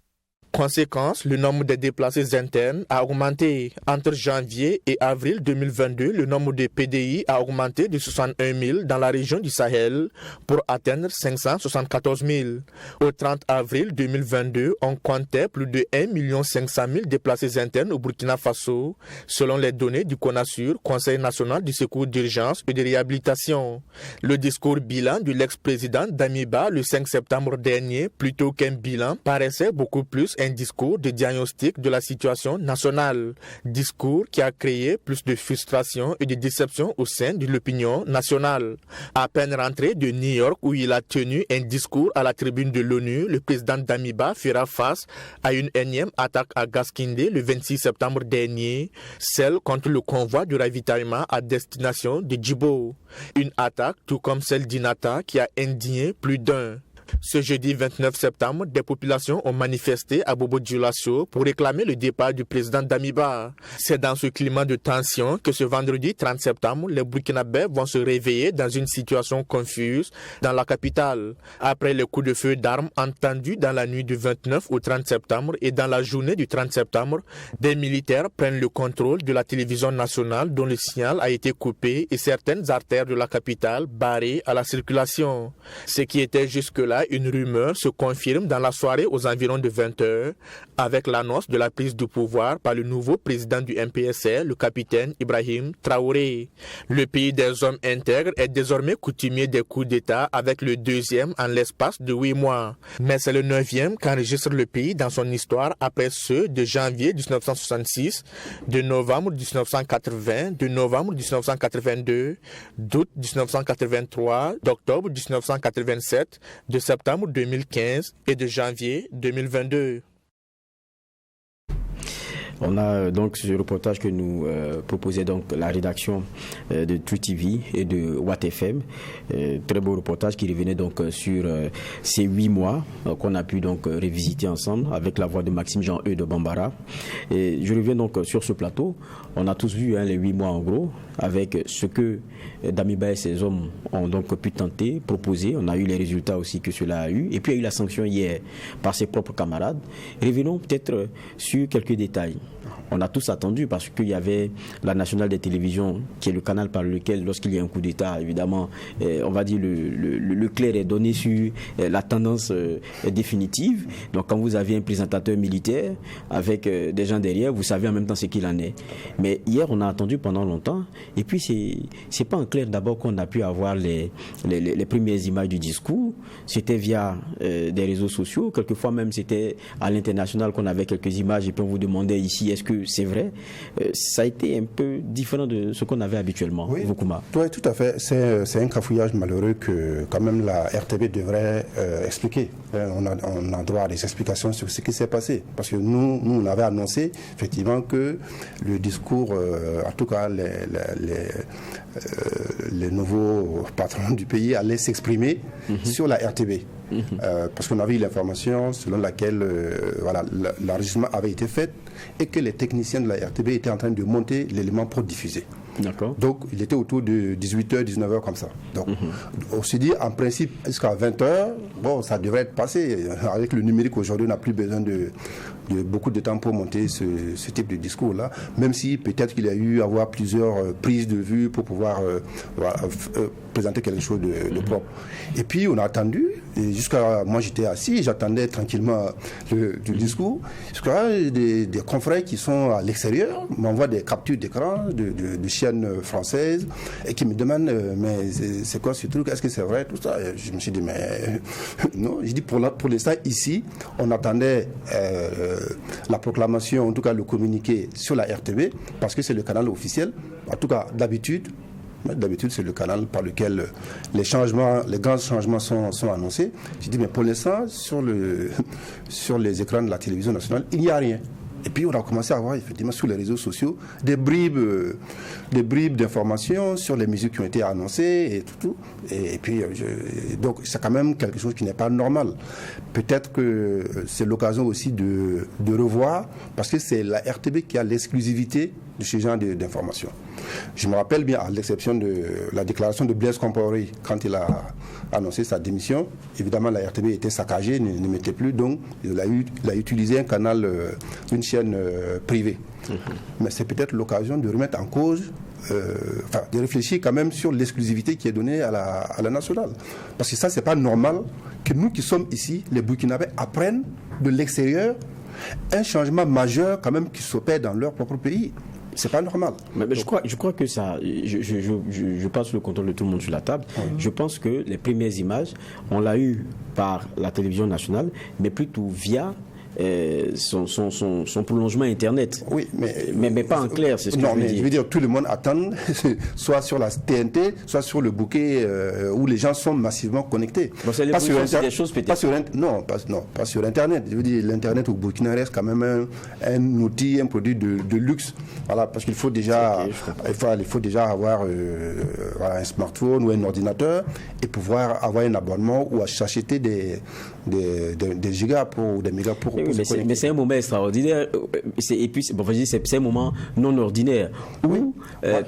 Speaker 6: Conséquence, le nombre de déplacés internes a augmenté. Entre janvier et avril 2022, le nombre de PDI a augmenté de 61 000 dans la région du Sahel pour atteindre 574 000. Au 30 avril 2022, on comptait plus de 1 500 000 déplacés internes au Burkina Faso, selon les données du CONASUR, Conseil national du secours d'urgence et de réhabilitation. Le discours bilan de l'ex-président Damiba le 5 septembre dernier, plutôt qu'un bilan, paraissait beaucoup plus un discours de diagnostic de la situation nationale. Discours qui a créé plus de frustration et de déception au sein de l'opinion nationale. À peine rentré de New York où il a tenu un discours à la tribune de l'ONU, le président Damiba fera face à une énième attaque à Gaskinde le 26 septembre dernier, celle contre le convoi de ravitaillement à destination de Djibo. Une attaque tout comme celle d'Inata qui a indigné plus d'un. Ce jeudi 29 septembre, des populations ont manifesté à Bobo-Dioulasso pour réclamer le départ du président Damiba. C'est dans ce climat de tension que ce vendredi 30 septembre, les Burkinabés vont se réveiller dans une situation confuse dans la capitale. Après les coups de feu d'armes entendus dans la nuit du 29 au 30 septembre et dans la journée du 30 septembre, des militaires prennent le contrôle de la télévision nationale dont le signal a été coupé et certaines artères de la capitale barrées à la circulation. Ce qui était jusque-là une rumeur se confirme dans la soirée aux environs de 20h avec l'annonce de la prise du pouvoir par le nouveau président du MPSR, le capitaine Ibrahim Traoré. Le pays des hommes intègres est désormais coutumier des coups d'État avec le deuxième en l'espace de 8 mois. Mais c'est le 9e qu'enregistre le pays dans son histoire après ceux de janvier 1966, de novembre 1980, de novembre 1982, d'août 1983, d'octobre 1987, de septembre 2015 et de janvier 2022.
Speaker 1: On a donc ce reportage que nous proposait donc la rédaction de True TV et de Watt FM. Très beau reportage qui revenait donc sur ces 8 mois qu'on a pu donc révisiter ensemble avec la voix de Maxime Jean-Eudes de Bambara. Et je reviens donc sur ce plateau. On a tous vu les 8 mois en gros avec ce que Damiba et ses hommes ont donc pu tenter, proposer. On a eu les résultats aussi que cela a eu. Et puis il y a eu la sanction hier par ses propres camarades. Revenons peut-être sur quelques détails. On a tous attendu parce qu'il y avait la nationale des télévisions qui est le canal par lequel, lorsqu'il y a un coup d'État, évidemment, on va dire le clair est donné sur la tendance définitive. Donc quand vous avez un présentateur militaire avec des gens derrière, vous savez en même temps ce qu'il en est. Mais hier, on a attendu pendant longtemps. Et puis c'est pas en clair d'abord qu'on a pu avoir les premières images du discours. C'était via des réseaux sociaux. Quelquefois même c'était à l'international qu'on avait quelques images et puis on vous demandait ici est-ce que c'est vrai. Ça a été un peu différent de ce qu'on avait habituellement.
Speaker 4: Oui,
Speaker 1: Voukouma.
Speaker 4: Oui, tout à fait. C'est un cafouillage malheureux que quand même la RTB devrait expliquer. On a droit à des explications sur ce qui s'est passé. Parce que nous on avait annoncé effectivement que le discours, en tout cas les nouveaux patrons du pays allaient s'exprimer sur la RTB. Parce qu'on avait eu l'information selon laquelle l'enregistrement avait été fait et que les techniciens de la RTB étaient en train de monter l'élément pour diffuser.
Speaker 1: D'accord.
Speaker 4: Donc il était autour de 18h, 19h comme ça. Donc on s'est dit en principe jusqu'à 20h, bon ça devrait être passé. Avec le numérique aujourd'hui on n'a plus besoin de beaucoup de temps pour monter ce type de discours-là, même si peut-être qu'il y a eu à avoir plusieurs prises de vue pour pouvoir présenter quelque chose de propre. Et puis on a attendu, et jusqu'à moi j'étais assis, j'attendais tranquillement le discours, jusqu'à des confrères qui sont à l'extérieur m'envoient des captures d'écran de chaînes françaises et qui me demandent mais c'est quoi ce truc, est-ce que c'est vrai, tout ça. Et je me suis dit mais non, je dis pour l'instant ici on attendait la proclamation, en tout cas le communiqué sur la RTB, parce que c'est le canal officiel. En tout cas, d'habitude, c'est le canal par lequel les grands changements sont annoncés. J'ai dit, mais pour l'instant, sur les écrans de la télévision nationale, il n'y a rien. Et puis on a commencé à voir effectivement sur les réseaux sociaux des bribes d'informations sur les mesures qui ont été annoncées et tout. Et puis donc c'est quand même quelque chose qui n'est pas normal. Peut-être que c'est l'occasion aussi de revoir, parce que c'est la RTB qui a l'exclusivité de ce genre d'informations. Je me rappelle bien, à l'exception de la déclaration de Blaise Compaoré, quand il a annoncé sa démission, évidemment la RTB était saccagée, ne mettait plus, donc il a utilisé un canal, une chaîne privée. Mais c'est peut-être l'occasion de remettre en cause, de réfléchir quand même sur l'exclusivité qui est donnée à la nationale. Parce que ça, c'est pas normal que nous qui sommes ici, les Burkinabés, apprennent de l'extérieur un changement majeur quand même qui s'opère dans leur propre pays. C'est pas normal.
Speaker 1: Mais je crois que ça, je passe le contrôle de tout le monde sur la table. Je pense que les premières images, on l'a eu par la télévision nationale, mais plutôt via son prolongement Internet.
Speaker 4: Oui,
Speaker 1: mais pas en clair, c'est ce que
Speaker 4: non,
Speaker 1: je veux
Speaker 4: mais
Speaker 1: dire.
Speaker 4: Je veux dire, tout le monde attend, soit sur la TNT, soit sur le bouquet où les gens sont massivement connectés.
Speaker 1: Bon, c'est pas sur des choses peut-être.
Speaker 4: Pas sur Internet. Je veux dire, l'Internet au Burkina reste quand même un outil, un produit de luxe. Voilà, parce qu'il faut déjà, il faut déjà avoir un smartphone ou un ordinateur et pouvoir avoir un abonnement ou acheter des gigas ou des mégas pour
Speaker 1: mais c'est un moment extraordinaire. Et puis, c'est un moment non ordinaire où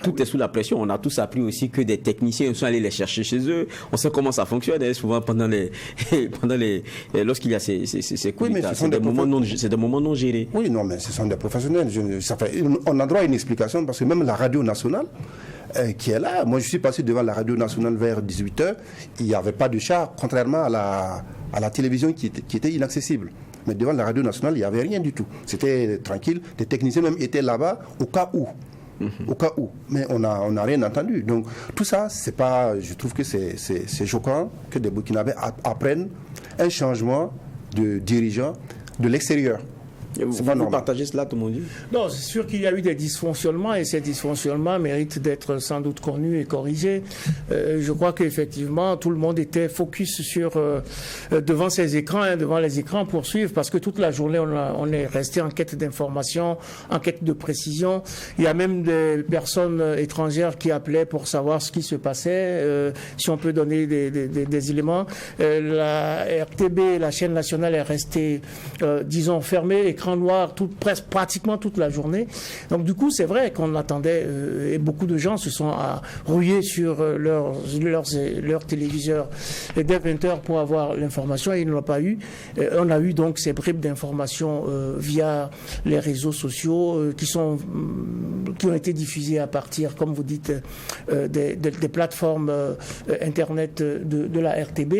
Speaker 1: tout est sous la pression. On a tous appris aussi que des techniciens sont allés les chercher chez eux. On sait comment ça fonctionne. Souvent, lorsqu'il y a ces coups d'État, c'est des moments non gérés.
Speaker 4: Oui, non, mais ce sont des professionnels. On a droit à une explication parce que même la radio nationale qui est là, moi je suis passé devant la radio nationale vers 18h, il n'y avait pas de char, contrairement à la télévision qui était inaccessible. Mais devant la radio nationale, il n'y avait rien du tout. C'était tranquille. Les techniciens même étaient là-bas au cas où. Au cas où. Mais on n'a rien entendu. Donc tout ça, c'est pas. Je trouve que c'est choquant que des Burkinabés apprennent un changement de dirigeant de l'extérieur.
Speaker 1: Vous partagez cela, tout le monde dit?
Speaker 3: Non, c'est sûr qu'il y a eu des dysfonctionnements et ces dysfonctionnements méritent d'être sans doute connus et corrigés. Je crois qu'effectivement, tout le monde était focus sur devant ces écrans, devant les écrans pour suivre, parce que toute la journée, on est resté en quête d'information, en quête de précision. Il y a même des personnes étrangères qui appelaient pour savoir ce qui se passait, si on peut donner des éléments. La RTB, la chaîne nationale, est restée, disons, fermée, écran noir, presque pratiquement toute la journée. Donc du coup, c'est vrai qu'on attendait, et beaucoup de gens se sont rouillés sur leur téléviseur dès 20h pour avoir l'information, et ils ne l'ont pas eu. On a eu donc ces bribes d'informations via les réseaux sociaux qui ont été diffusés à partir, comme vous dites, des plateformes Internet de la RTB.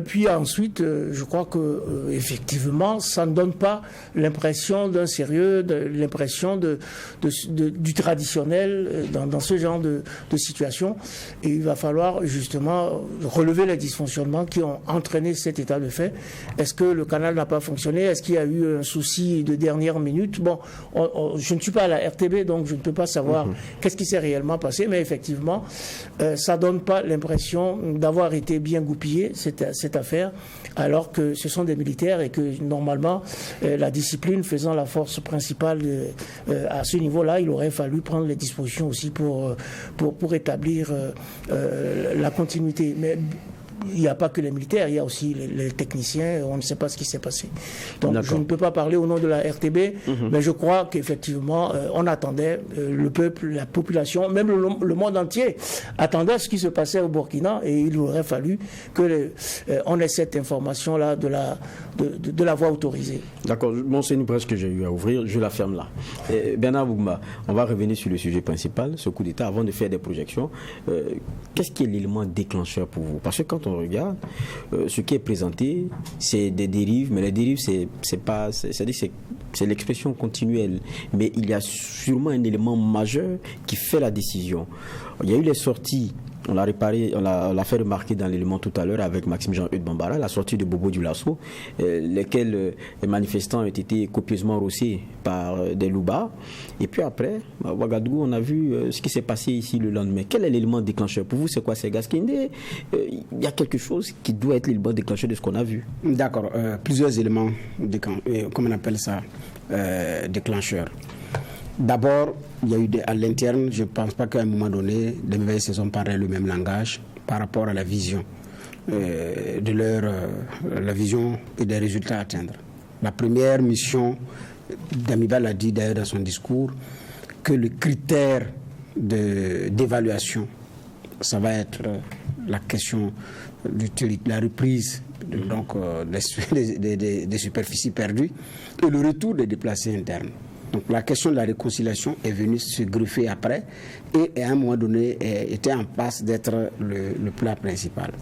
Speaker 3: Puis ensuite, je crois que effectivement, ça ne donne pas l'impression d'un sérieux, l'impression du traditionnel dans ce genre de situation. Et il va falloir justement relever les dysfonctionnements qui ont entraîné cet état de fait. Est-ce que le canal n'a pas fonctionné? Est-ce qu'il y a eu un souci de dernière minute? Bon, je ne suis pas à la RTB, donc je ne peux pas savoir qu'est-ce qui s'est réellement passé, mais effectivement, ça ne donne pas l'impression d'avoir été bien goupillé, cette affaire, alors que ce sont des militaires et que normalement, la discipline faisant la force principale à ce niveau-là, il aurait fallu prendre les dispositions aussi pour établir la continuité. Mais il n'y a pas que les militaires, il y a aussi les techniciens, on ne sait pas ce qui s'est passé. Donc je ne peux pas parler au nom de la RTB, mais je crois qu'effectivement, on attendait, le peuple, la population, même le monde entier attendait ce qui se passait au Burkina, et il aurait fallu qu'on ait cette information-là de la voie autorisée.
Speaker 1: D'accord, bon, c'est une brèche que j'ai eu à ouvrir, je la ferme là. Bernard Bougma, on va revenir sur le sujet principal, ce coup d'État, avant de faire des projections. Qu'est-ce qui est l'élément déclencheur pour vous? Parce que quand on regarde, ce qui est présenté, c'est des dérives, mais les dérives, c'est l'expression continuelle. Mais il y a sûrement un élément majeur qui fait la décision. Il y a eu les sorties. On l'a fait remarquer dans l'élément tout à l'heure avec Maxime Jean-Eudes Bambara, la sortie de Bobo Dioulasso, lesquels les manifestants ont été copieusement rossés par des loubards. Et puis après, à Ouagadougou, on a vu ce qui s'est passé ici le lendemain. Quel est l'élément déclencheur? Pour vous, c'est quoi? C'est Gaskinde? Il y a quelque chose qui doit être l'élément déclencheur de ce qu'on a vu.
Speaker 2: D'accord. Plusieurs éléments, comment on appelle ça, déclencheurs. D'abord, il y a eu à l'interne, je ne pense pas qu'à un moment donné, les nouvelles saisons parlaient le même langage par rapport à la vision la vision et des résultats à atteindre. La première mission, Damiba l'a dit d'ailleurs dans son discours, que le critère d'évaluation, ça va être la question de la reprise des superficies perdues et le retour des déplacés internes. Donc la question de la réconciliation est venue se greffer après et à un moment donné était en passe d'être le plat principal.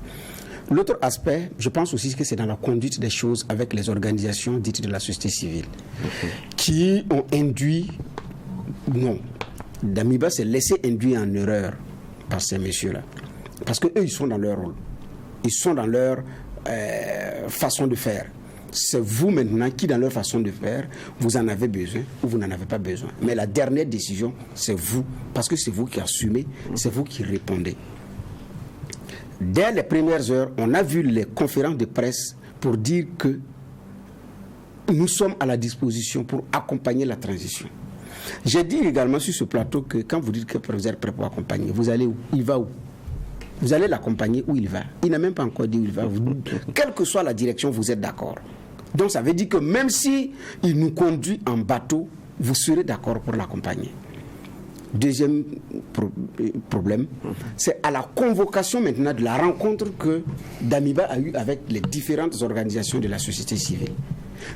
Speaker 2: L'autre aspect, je pense aussi que c'est dans la conduite des choses avec les organisations dites de la société civile qui ont induit, non, Damiba s'est laissé induire en erreur par ces messieurs-là. Parce qu'eux, ils sont dans leur rôle. Ils sont dans leur façon de faire. C'est vous maintenant qui, dans leur façon de faire, vous en avez besoin ou vous n'en avez pas besoin. Mais la dernière décision, c'est vous. Parce que c'est vous qui assumez, c'est vous qui répondez. Dès les premières heures, on a vu les conférences de presse pour dire que nous sommes à la disposition pour accompagner la transition. J'ai dit également sur ce plateau que quand vous dites que vous êtes prêt pour accompagner, vous allez où? Il va où? Vous allez l'accompagner où il va. Il n'a même pas encore dit où il va. Quelle que soit la direction, vous êtes d'accord. Donc ça veut dire que même si il nous conduit en bateau, vous serez d'accord pour l'accompagner. Deuxième problème, c'est à la convocation maintenant de la rencontre que Damiba a eue avec les différentes organisations de la société civile.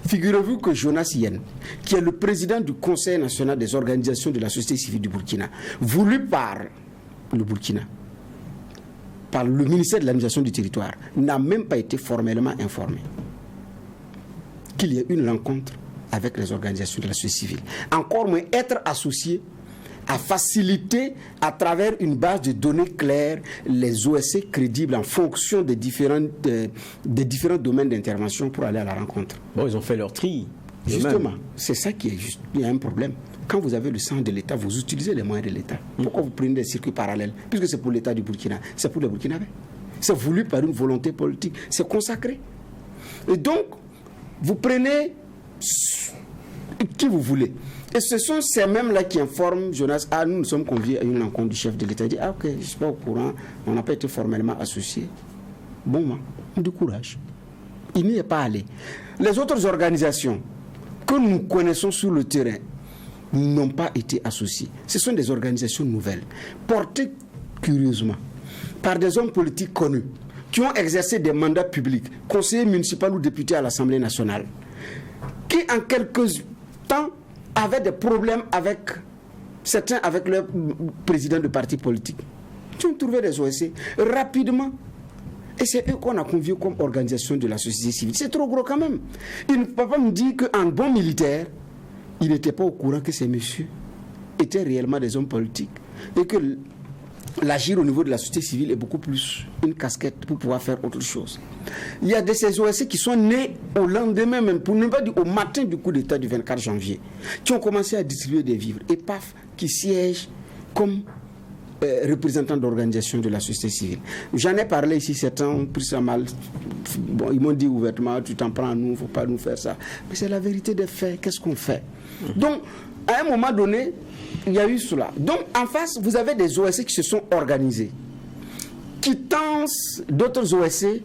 Speaker 2: Figurez-vous que Jonas Yen, qui est le président du Conseil national des organisations de la société civile du Burkina, voulu par le Burkina, par le ministère de l'administration du territoire, n'a même pas été formellement informé qu'il y ait une rencontre avec les organisations de la société civile. Encore moins être associé à faciliter à travers une base de données claires les OSC crédibles en fonction des différents domaines d'intervention pour aller à la rencontre.
Speaker 1: Bon, ils ont fait leur tri.
Speaker 2: Justement, c'est ça qui est juste. Il y a un problème. Quand vous avez le sang de l'État, vous utilisez les moyens de l'État. Pourquoi vous prenez des circuits parallèles? Puisque c'est pour l'État du Burkina, c'est pour les Burkinabés. C'est voulu par une volonté politique, c'est consacré. Et donc, vous prenez qui vous voulez. Et ce sont ces mêmes-là qui informent Jonas. Ah, nous sommes conviés à une rencontre du chef de l'État. Il dit, ah ok, je ne suis pas au courant, on n'a pas été formellement associés. Bon, du courage. Il n'y est pas allé. Les autres organisations que nous connaissons sur le terrain n'ont pas été associées. Ce sont des organisations nouvelles, portées curieusement par des hommes politiques connus, qui ont exercé des mandats publics, conseillers municipaux ou députés à l'Assemblée nationale, qui en quelques temps avaient des problèmes avec certains, avec leurs présidents de partis politiques. Qui ont trouvé des OSC rapidement. Et c'est eux qu'on a conviés comme organisation de la société civile. C'est trop gros quand même. Il ne peut pas me dire qu'en bon militaire, il n'était pas au courant que ces messieurs étaient réellement des hommes politiques et que l'agir au niveau de la société civile est beaucoup plus une casquette pour pouvoir faire autre chose. Il y a de ces OSC qui sont nés au lendemain même, pour ne pas dire au matin du coup d'État du 24 janvier, qui ont commencé à distribuer des vivres et paf, qui siègent comme représentants d'organisations de la société civile. J'en ai parlé ici, certains ont pris ça mal. Bon, ils m'ont dit ouvertement, tu t'en prends à nous, il ne faut pas nous faire ça. Mais c'est la vérité des faits, qu'est-ce qu'on fait? Donc, à un moment donné, il y a eu cela. Donc, en face, vous avez des OSC qui se sont organisés, qui tensent d'autres OSC,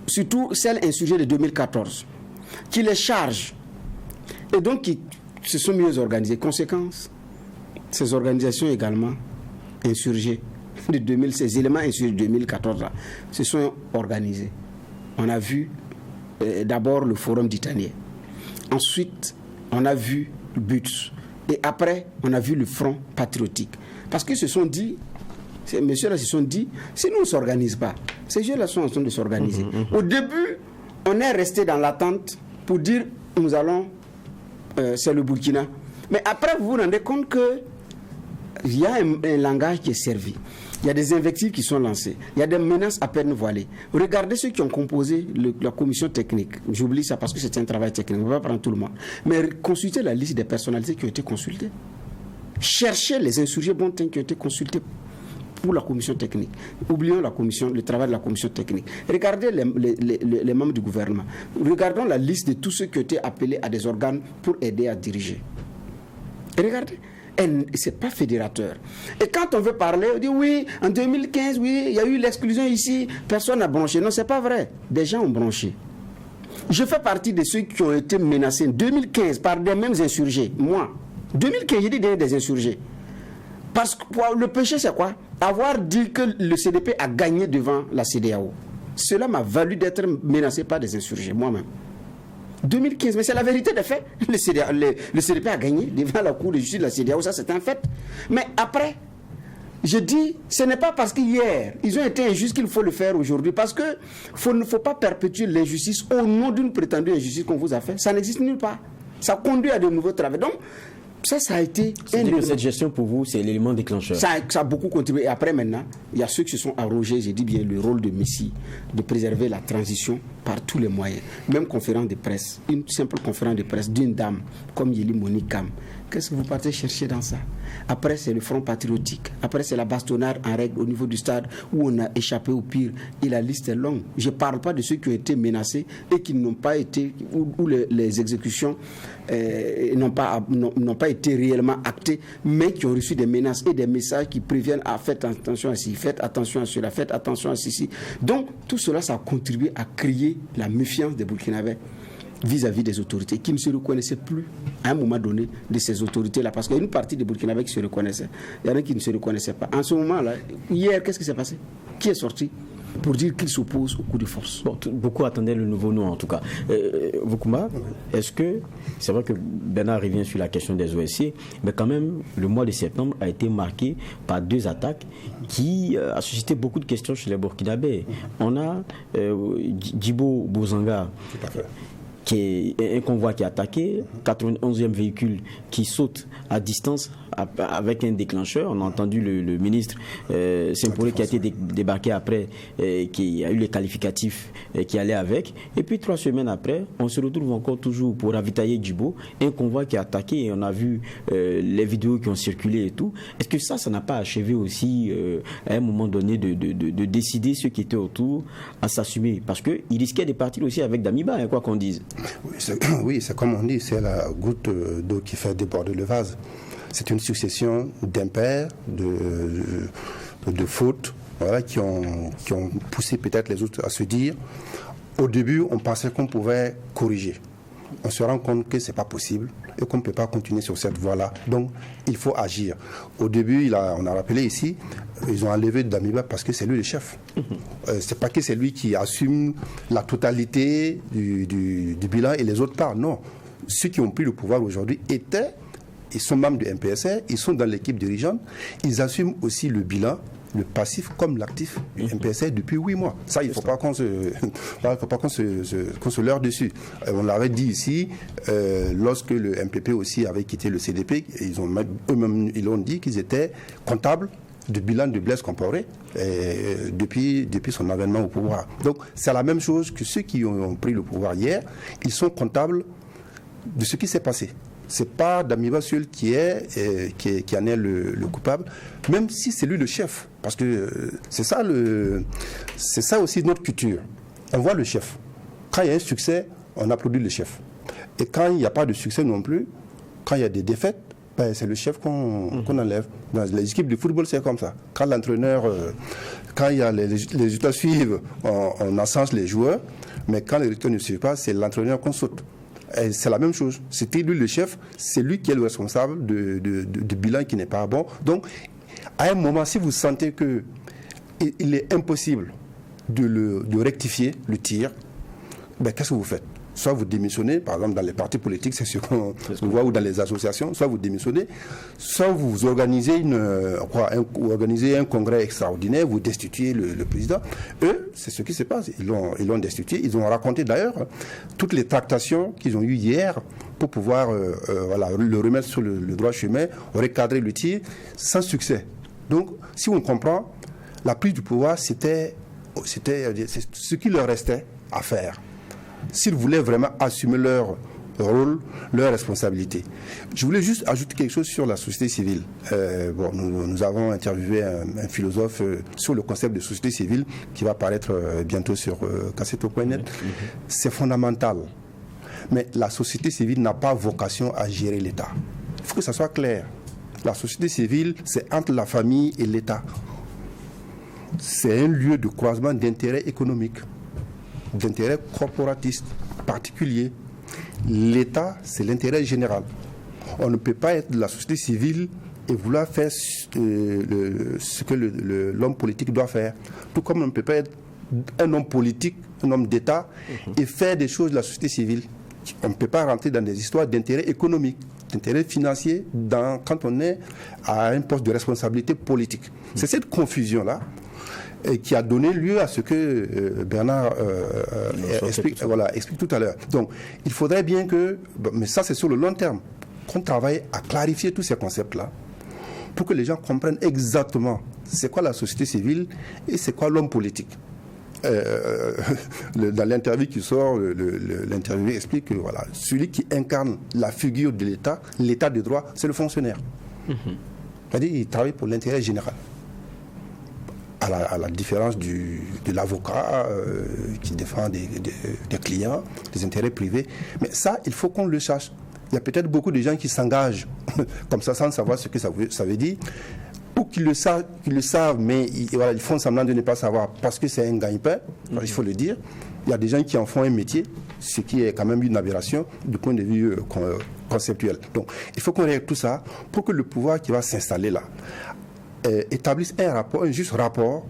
Speaker 2: surtout celles insurgées de 2014, qui les chargent, et donc qui se sont mieux organisées. Conséquence, ces organisations également insurgés de 2016, éléments insurgés de 2014 là, se sont organisés. On a vu d'abord le forum d'Italien. Ensuite, on a vu le BUTS. Et après, on a vu le Front patriotique. Parce qu'ils se sont dit, ces messieurs-là se sont dit, si nous ne s'organisons pas, ces jeunes-là sont en train de s'organiser. Au début, on est resté dans l'attente pour dire, nous allons, c'est le Burkina. Mais après, vous vous rendez compte que il y a un langage qui est servi. Il y a des invectives qui sont lancées. Il y a des menaces à peine voilées. Regardez ceux qui ont composé la commission technique. J'oublie ça parce que c'est un travail technique. On ne va pas prendre tout le monde. Mais consultez la liste des personnalités qui ont été consultées. Cherchez les insurgés bons qui ont été consultés pour la commission technique. Oublions le travail de la commission technique. Regardez les membres du gouvernement. Regardons la liste de tous ceux qui ont été appelés à des organes pour aider à diriger. Et regardez. C'est pas fédérateur. Et quand on veut parler, on dit oui, en 2015, oui, il y a eu l'exclusion ici, personne n'a branché. Non, c'est pas vrai. Des gens ont branché. Je fais partie de ceux qui ont été menacés en 2015 par des mêmes insurgés. Moi, 2015, j'ai dit des insurgés. Parce que le péché, c'est quoi? Avoir dit que le CDP a gagné devant la CEDEAO. Cela m'a valu d'être menacé par des insurgés, moi-même. 2015, mais c'est la vérité des faits. Le CDP a gagné devant la Cour de justice de la CEDEAO, ça c'est un fait. Mais après, je dis, ce n'est pas parce qu'hier, ils ont été injustes qu'il faut le faire aujourd'hui. Parce qu'il ne faut pas perpétuer l'injustice au nom d'une prétendue injustice qu'on vous a fait. Ça n'existe nulle part. Ça conduit à de nouveaux travaux. Donc, ça a été...
Speaker 1: C'est-à-dire que cette gestion, pour vous, c'est l'élément déclencheur.
Speaker 2: Ça a beaucoup contribué. Et après, maintenant, il y a ceux qui se sont arrogés, j'ai dit bien, le rôle de Messie, de préserver la transition par tous les moyens. Même conférence de presse, une simple conférence de presse d'une dame, comme Yeli Monique Kam. Qu'est-ce que vous partez chercher dans ça? Après, c'est le Front patriotique. Après, c'est la bastonnade en règle au niveau du stade où on a échappé au pire. Et la liste est longue. Je ne parle pas de ceux qui ont été menacés et qui n'ont pas été, où les exécutions n'ont pas été réellement actées, mais qui ont reçu des menaces et des messages qui préviennent à faites attention à ci, faites attention à cela, faites attention à ceci. Donc, tout cela, ça a contribué à créer la méfiance des Burkinabés vis-à-vis des autorités qui ne se reconnaissaient plus à un moment donné de ces autorités-là. Parce qu'il y a une partie des Burkinabés qui se reconnaissaient. Il y en a qui ne se reconnaissaient pas. En ce moment-là, hier, qu'est-ce qui s'est passé? Qui est sorti pour dire qu'il s'oppose au coup de force?
Speaker 1: Bon, beaucoup attendaient le nouveau nom en tout cas. Voukoumba, est-ce que, c'est vrai que Bernard revient sur la question des OSC, mais quand même, le mois de septembre a été marqué par deux attaques qui a suscité beaucoup de questions chez les Burkinabés. On a Djibo Bozanga, qui est un convoi qui est attaqué, 91e véhicule qui saute à distance avec un déclencheur. On a entendu le ministre Sempolé qui a été débarqué après, qui a eu les qualificatifs qui allaient avec. Et puis 3 semaines après, on se retrouve encore toujours pour ravitailler Djibo, un convoi qui est attaqué et on a vu les vidéos qui ont circulé et tout. Est-ce que ça n'a pas achevé aussi à un moment donné de décider ceux qui étaient autour à s'assumer? Parce qu'il risquait de partir aussi avec Damiba, hein, quoi qu'on dise.
Speaker 4: Oui, c'est comme on dit, c'est la goutte d'eau qui fait déborder le vase. C'est une succession d'impairs, de fautes, voilà, qui ont poussé peut-être les autres à se dire, au début, on pensait qu'on pouvait corriger. On se rend compte que ce n'est pas possible et qu'on ne peut pas continuer sur cette voie-là. Donc, il faut agir. Au début, on a rappelé ici, ils ont enlevé Damiba parce que c'est lui le chef. C'est pas que c'est lui qui assume la totalité du bilan et les autres pas. Non. Ceux qui ont pris le pouvoir aujourd'hui ils sont membres du MPSR, ils sont dans l'équipe dirigeante, ils assument aussi le bilan, le passif comme l'actif du MPSR depuis 8 mois. Ça, il ne faut pas qu'on se leurre dessus. On l'avait dit ici, lorsque le MPP aussi avait quitté le CDP, eux-mêmes ils ont dit qu'ils étaient comptables du bilan de Blaise Compaoré depuis son avènement au pouvoir. Donc, c'est la même chose que ceux qui ont pris le pouvoir hier, ils sont comptables de ce qui s'est passé. Ce n'est pas Damiba seul qui en est le coupable, même si c'est lui le chef. Parce que c'est ça aussi notre culture. On voit le chef. Quand il y a un succès, on applaudit le chef. Et quand il n'y a pas de succès non plus, quand il y a des défaites, c'est le chef qu'on enlève. Dans les équipes de football, c'est comme ça. Quand l'entraîneur, quand il y a les résultats suivent, on encense les joueurs, mais quand les résultats ne suivent pas, c'est l'entraîneur qu'on saute. Et c'est la même chose. C'était lui le chef, c'est lui qui est le responsable du bilan qui n'est pas bon. Donc, à un moment, si vous sentez qu'il est impossible de rectifier le tir, qu'est-ce que vous faites? Soit vous démissionnez, par exemple dans les partis politiques, c'est ce qu'on voit, ou dans les associations, soit vous démissionnez, soit vous organisez un congrès extraordinaire, vous destituez le président. Eux, c'est ce qui se passe. Ils l'ont destitué. Ils ont raconté d'ailleurs toutes les tractations qu'ils ont eues hier pour pouvoir le remettre sur le droit chemin, recadrer le tir, sans succès. Donc, si on comprend, la prise du pouvoir, c'est ce qui leur restait à faire. S'ils voulaient vraiment assumer leur rôle, leur responsabilité. Je voulais juste ajouter quelque chose sur la société civile. Nous avons interviewé un philosophe sur le concept de société civile qui va apparaître bientôt sur Kasseto.net. C'est fondamental. Mais la société civile n'a pas vocation à gérer l'État. Il faut que ça soit clair. La société civile, c'est entre la famille et l'État. C'est un lieu de croisement d'intérêts économiques, d'intérêts corporatistes particuliers. L'État, c'est l'intérêt général. On ne peut pas être de la société civile et vouloir faire ce que l'homme politique doit faire. Tout comme on ne peut pas être un homme politique, un homme d'État, et faire des choses de la société civile. On ne peut pas rentrer dans des histoires d'intérêt économique, d'intérêt financier, quand on est à un poste de responsabilité politique. C'est cette confusion-là qui a donné lieu à ce que Bernard explique tout à l'heure. Donc, il faudrait bien mais ça c'est sur le long terme, qu'on travaille à clarifier tous ces concepts-là, pour que les gens comprennent exactement c'est quoi la société civile et c'est quoi l'homme politique. Dans l'interview qui sort, l'interviewé explique que celui qui incarne la figure de l'État, l'État de droit, c'est le fonctionnaire. C'est-à-dire qu'il travaille pour l'intérêt général. À la différence de l'avocat qui défend des clients, des intérêts privés. Mais ça, il faut qu'on le sache. Il y a peut-être beaucoup de gens qui s'engagent comme ça sans savoir ce que ça veut dire, ou qui le savent, mais ils font semblant de ne pas savoir parce que c'est un gagne-pain, il faut le dire. Il y a des gens qui en font un métier, ce qui est quand même une aberration du point de vue conceptuel. Donc, il faut qu'on règle tout ça pour que le pouvoir qui va s'installer là établisse un juste rapport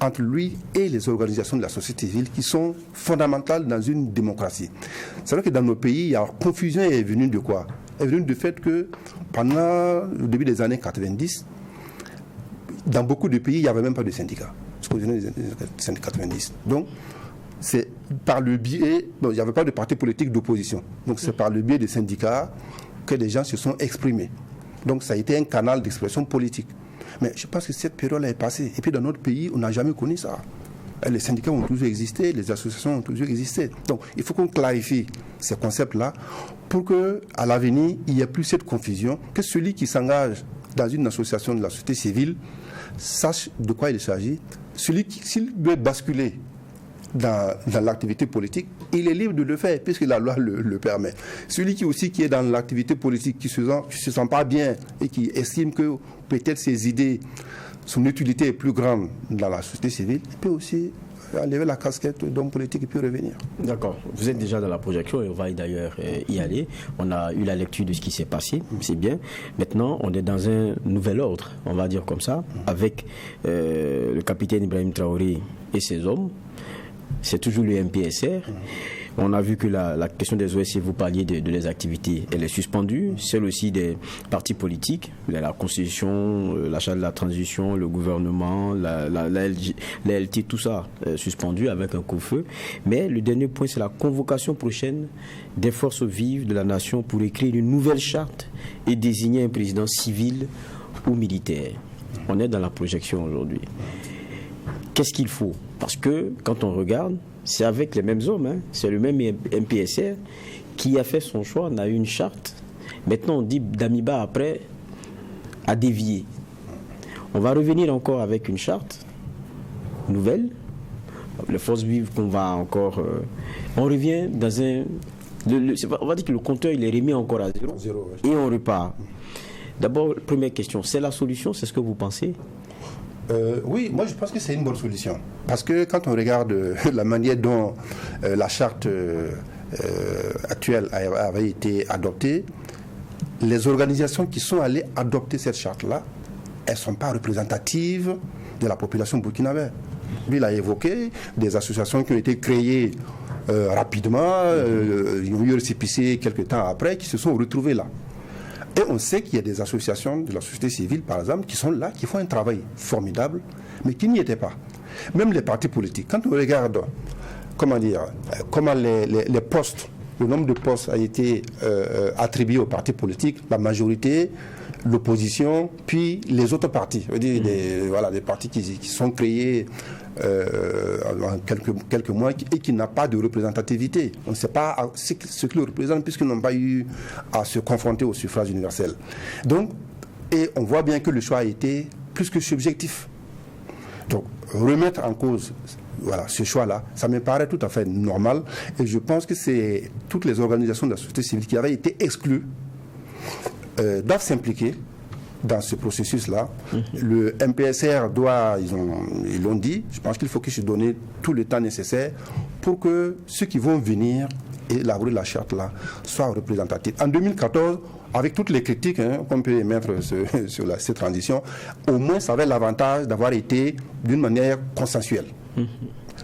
Speaker 4: entre lui et les organisations de la société civile qui sont fondamentales dans une démocratie. C'est vrai que dans nos pays, la confusion est venue de quoi? Elle est venue du fait que pendant le début des années 90, dans beaucoup de pays, il n'y avait même pas de syndicats. Jusqu'aux années 90. Donc, c'est par le biais, il n'y avait pas de parti politique d'opposition, donc c'est par le biais des syndicats que des gens se sont exprimés. Donc ça a été un canal d'expression politique. Mais je pense que cette période-là est passée. Et puis dans notre pays, on n'a jamais connu ça. Les syndicats ont toujours existé, les associations ont toujours existé. Donc il faut qu'on clarifie ces concepts-là pour qu'à l'avenir, il n'y ait plus cette confusion, que celui qui s'engage dans une association de la société civile sache de quoi il s'agit. Celui qui, s'il veut basculer dans l'activité politique, il est libre de le faire puisque la loi le permet. Celui qui est dans l'activité politique, qui ne se sent pas bien et qui estime que peut-être ses idées, son utilité est plus grande dans la société civile, il peut aussi enlever la casquette d'homme politique et puis revenir.
Speaker 1: D'accord. Vous êtes déjà dans la projection et on va d'ailleurs y aller. On a eu la lecture de ce qui s'est passé, c'est bien. Maintenant, on est dans un nouvel ordre, on va dire comme ça, avec le capitaine Ibrahim Traoré et ses hommes. C'est toujours le MPSR. On a vu que la question des OSC, vous parliez de les activités, elle est suspendue. Celle aussi des partis politiques, la Constitution, la charte de la transition, le gouvernement, la LT, tout ça suspendu avec un coup-feu. Mais le dernier point, c'est la convocation prochaine des forces vives de la nation pour écrire une nouvelle charte et désigner un président civil ou militaire. On est dans la projection aujourd'hui. Qu'est-ce qu'il faut? Parce que quand on regarde, c'est avec les mêmes hommes, hein. C'est le même MPSR qui a fait son choix, on a eu une charte. Maintenant on dit Damiba après a dévié. On va revenir encore avec une charte nouvelle, les forces vives qu'on va encore... on revient dans un... on va dire que le compteur il est remis encore à zéro, et on repart. D'abord, première question, c'est la solution, c'est ce que vous pensez?
Speaker 4: Oui, moi je pense que c'est une bonne solution. Parce que quand on regarde la manière dont la charte actuelle avait été adoptée, les organisations qui sont allées adopter cette charte-là, elles ne sont pas représentatives de la population burkinabé. Lui, il a évoqué des associations qui ont été créées rapidement, ils ont eu récépissé quelques temps après, qui se sont retrouvées là. Et on sait qu'il y a des associations de la société civile, par exemple, qui sont là, qui font un travail formidable, mais qui n'y étaient pas. Même les partis politiques. Quand on regarde, comment les postes, le nombre de postes a été attribué aux partis politiques, la majorité, l'opposition, puis les autres partis. Je veux dire, des partis qui sont créés en quelques mois et qui n'ont pas de représentativité. On ne sait pas ce qu'ils représentent puisqu'ils n'ont pas eu à se confronter au suffrage universel. Donc, et on voit bien que le choix a été plus que subjectif. Donc, remettre en cause ce choix-là, ça me paraît tout à fait normal et je pense que c'est toutes les organisations de la société civile qui avaient été exclues doivent s'impliquer dans ce processus-là. Le MPSR ils l'ont dit, je pense qu'il faut qu'ils se donnent tout le temps nécessaire pour que ceux qui vont venir élaborer la charte-là soient représentatifs. En 2014, avec toutes les critiques qu'on peut émettre sur cette transition, au moins ça avait l'avantage d'avoir été d'une manière consensuelle.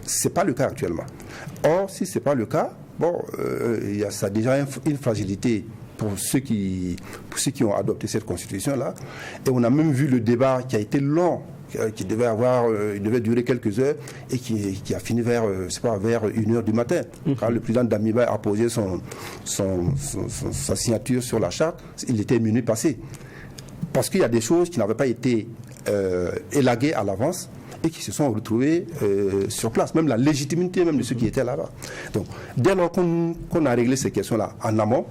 Speaker 4: Ce n'est pas le cas actuellement. Or, si ce n'est pas le cas, ça a déjà une fragilité pour ceux qui ont adopté cette constitution-là. Et on a même vu le débat qui a été long, qui devait durer quelques heures et qui a fini vers 1h du matin. Quand le président Damiba a posé sa signature sur la charte, il était minuit passé. Parce qu'il y a des choses qui n'avaient pas été élaguées à l'avance et qui se sont retrouvées sur place, même la légitimité même de ceux qui étaient là-bas. Donc, dès lors qu'on a réglé ces questions-là en amont,